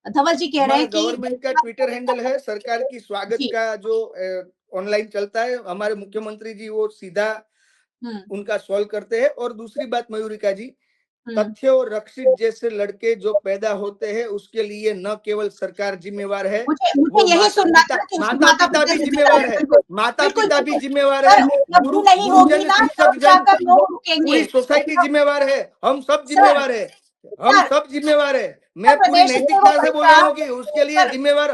S2: धवल जी कह रहे
S1: हमारा
S2: हैं कि
S1: गवर्नमेंट का ट्विटर हैंडल है, सरकार की स्वागत
S2: जी।
S1: का जो ऑनलाइन चलता है, हमारे मुख्यमंत्री जी वो सीधा
S2: हुँ,
S1: उनका सॉल्व करते हैं। और दूसरी बात मयूरिका जी, तथ्य और रक्षित जैसे लड़के जो पैदा होते हैं उसके लिए न केवल सरकार जिम्मेवार है,
S2: मुझे यही सुनना था कि
S1: माता पिता भी जिम्मेवार है, माता पिता भी जिम्मेवार है,
S2: नहीं होगी
S1: गुरुजन,
S2: ना
S1: शिक्षक
S2: तब
S1: जन,
S2: जाकर लोग रुकेंगे।
S1: पूरी सोसाइटी जिम्मेवार है, हम सब जिम्मेवार है, हम सब जिम्मेवार है। मैं पूरी
S2: प्रदेश में
S1: नैतिकता
S2: वो
S1: से बोल रहा हूँ कि
S2: बच्चा
S1: उसके लिए जिम्मेवार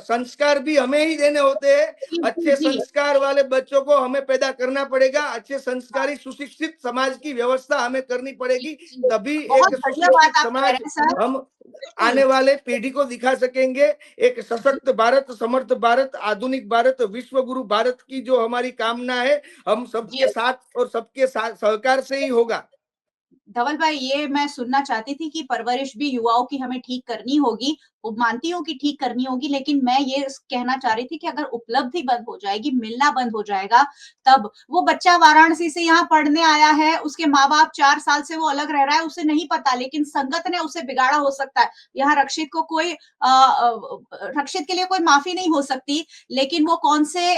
S1: संस्कार भी हमें ही देने होते हैं। अच्छे संस्कार वाले बच्चों को हमें पैदा करना पड़ेगा, अच्छे संस्कारी सुशिक्षित समाज की व्यवस्था हमें करनी पड़ेगी, तभी
S2: बहुत
S1: एक
S2: बढ़िया बात
S1: सुशिक्षित
S2: आप कह रहे
S1: समाज
S2: हैं सर।
S1: हम आने वाले पीढ़ी को दिखा सकेंगे। एक सशक्त भारत, समर्थ भारत, आधुनिक भारत, विश्व गुरु भारत की जो हमारी कामना है, हम सबके साथ और सबके साथ सहकार से ही होगा।
S2: धवल भाई, ये मैं सुनना चाहती थी कि परवरिश भी युवाओं की हमें ठीक करनी होगी। वो मानती हूँ कि ठीक करनी होगी, लेकिन मैं ये कहना चाह रही थी कि अगर उपलब्धि बंद हो जाएगी, मिलना बंद हो जाएगा, तब वो बच्चा वाराणसी से यहाँ पढ़ने आया है, उसके माँ बाप 4 साल से वो अलग रह रहा है, उसे नहीं पता, लेकिन संगत ने उसे बिगाड़ा हो सकता है। यहाँ रक्षित को कोई रक्षित के लिए कोई माफी नहीं हो सकती, लेकिन वो कौन से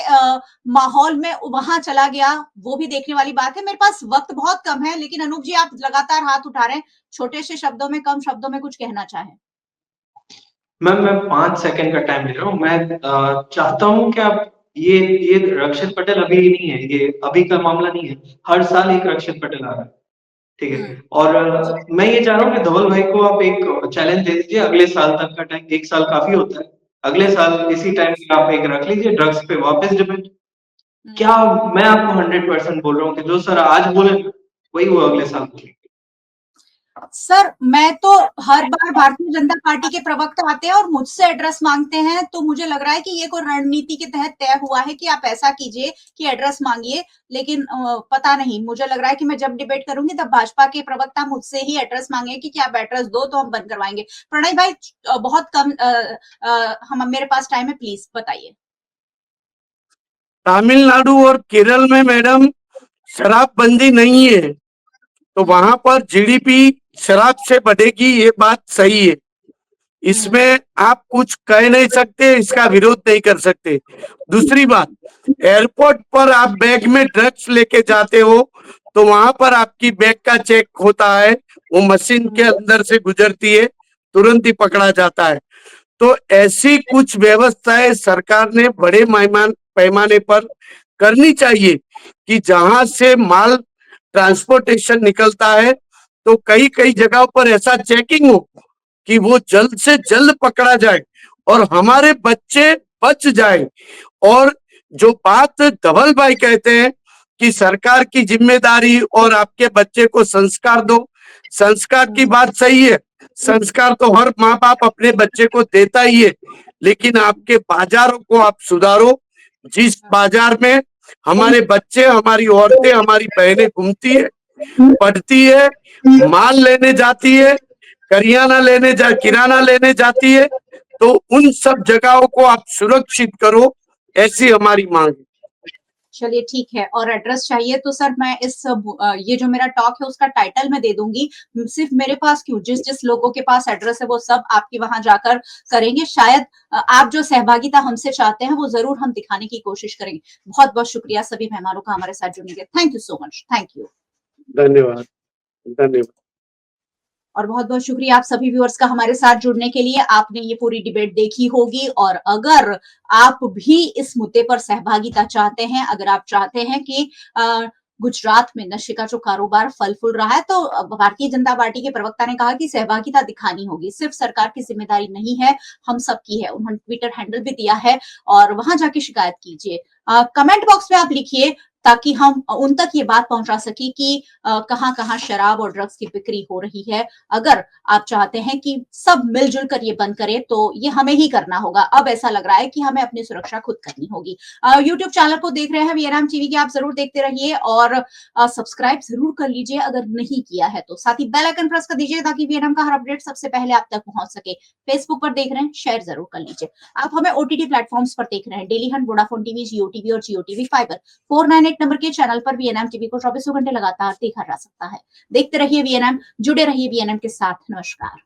S2: माहौल में वहां चला गया, वो भी देखने वाली बात है। मेरे पास वक्त बहुत कम है, लेकिन अनूप जी आप लगातार हाथ उठा रहे हैं, छोटे से शब्दों में, कम शब्दों में कुछ कहना चाहें।
S4: मैम मैं 5 सेकंड का टाइम ले रहा हूँ। मैं चाहता हूँ कि आप ये रक्षित पटेल अभी ही नहीं है, ये अभी का मामला नहीं है, हर साल एक रक्षित पटेल आ रहा है, ठीक है। और मैं ये चाह रहा हूँ कि धवल भाई को आप एक चैलेंज दे दीजिए, अगले साल तक का टाइम, 1 साल काफी होता है, अगले साल इसी टाइम आप एक रख लीजिए, ड्रग्स पे वापस डिबेट। क्या मैं आपको 100% बोल रहा हूँ कि जो सर आज बोले वही वो अगले साल बोले।
S2: सर मैं तो हर बार भारतीय जनता पार्टी के प्रवक्ता आते हैं और मुझसे एड्रेस मांगते हैं, तो मुझे लग रहा है कि ये कोई रणनीति के तहत तय हुआ है कि आप ऐसा कीजिए कि एड्रेस मांगिए, लेकिन पता नहीं, मुझे लग रहा है कि मैं जब डिबेट करूंगी तब भाजपा के प्रवक्ता मुझसे ही एड्रेस मांगेंगे कि आप एड्रेस दो तो हम बंद करवाएंगे। प्रणय भाई बहुत कम हम मेरे पास टाइम है, प्लीज बताइए।
S3: तमिलनाडु और केरल में मैडम शराबबंदी नहीं है, तो वहां पर जीडीपी शराब से बढ़ेगी, ये बात सही है। इसमें आप कुछ कह नहीं सकते, इसका विरोध नहीं कर सकते। दूसरी बात, एयरपोर्ट पर आप बैग में ड्रग्स लेके जाते हो तो वहां पर आपकी बैग का चेक होता है, वो मशीन के अंदर से गुजरती है, तुरंत ही पकड़ा जाता है। तो ऐसी कुछ व्यवस्थाएं सरकार ने बड़े पैमाने पर करनी चाहिए कि जहां से माल ट्रांसपोर्टेशन निकलता है तो कई कई जगहों पर ऐसा चेकिंग हो कि वो जल्द से जल्द पकड़ा जाए और हमारे बच्चे बच जाए। और जो बात धवल भाई कहते हैं कि सरकार की जिम्मेदारी और आपके बच्चे को संस्कार दो, संस्कार की बात सही है, संस्कार तो हर माँ बाप अपने बच्चे को देता ही है, लेकिन आपके बाजारों को आप सुधारो। जिस बाजार में हमारे बच्चे, हमारी औरतें, हमारी बहनें घूमती है, पढ़ती है, माल लेने जाती है, किराना लेने जाती है, तो उन सब जगहों को आप सुरक्षित करो, ऐसी हमारी मांग है।
S2: चलिए ठीक है, और एड्रेस चाहिए तो सर मैं इस ये जो मेरा टॉक है उसका टाइटल मैं दे दूंगी, सिर्फ मेरे पास क्यों, जिस जिस लोगों के पास एड्रेस है वो सब आपके वहां जाकर करेंगे। शायद आप जो सहभागिता हमसे चाहते हैं वो जरूर हम दिखाने की कोशिश करेंगे। बहुत बहुत शुक्रिया सभी मेहमानों का हमारे साथ जुड़ने के लिए। Thank you so much. Thank you.
S3: धन्यवाद। धन्यवाद।
S2: और बहुत बहुत शुक्रिया आप सभी व्यूअर्स का हमारे साथ जुड़ने के लिए। आपने ये पूरी डिबेट देखी होगी, और अगर आप भी इस मुद्दे पर सहभागिता चाहते हैं, अगर आप चाहते हैं कि गुजरात में नशे का जो कारोबार फल फूल रहा है, तो भारतीय जनता पार्टी के प्रवक्ता ने कहा कि सहभागिता दिखानी होगी, सिर्फ सरकार की जिम्मेदारी नहीं है, हम सबकी है। उन्होंने ट्विटर हैंडल भी दिया है और वहां जाके शिकायत कीजिए। कमेंट बॉक्स में आप लिखिए ताकि हम उन तक ये बात पहुंचा सके कि कहां कहां शराब और ड्रग्स की बिक्री हो रही है। अगर आप चाहते हैं कि सब मिलजुल कर ये बंद करें तो ये हमें ही करना होगा। अब ऐसा लग रहा है कि हमें अपनी सुरक्षा खुद करनी होगी। यूट्यूब चैनल को देख रहे हैं वीएनएम टीवी के, आप जरूर देखते रहिए और सब्सक्राइब जरूर कर लीजिए अगर नहीं किया है तो। साथ ही बेल आइकन प्रेस कर दीजिए ताकि वीएनएम का हर अपडेट सबसे पहले आप तक पहुंच सके। फेसबुक पर देख रहे हैं, शेयर जरूर कर लीजिए। आप हमें ओटीटी प्लेटफॉर्म्स पर देख रहे हैं, डेली हंट, वोडाफोन टीवी, जियो टीवी और जियो टीवी फाइबर। 498 नंबर के चैनल पर वीएनएम टीवी को 24 घंटे लगातार देखा जा सकता है। देखते रहिए वीएनएम, जुड़े रहिए वीएनएम के साथ। नमस्कार।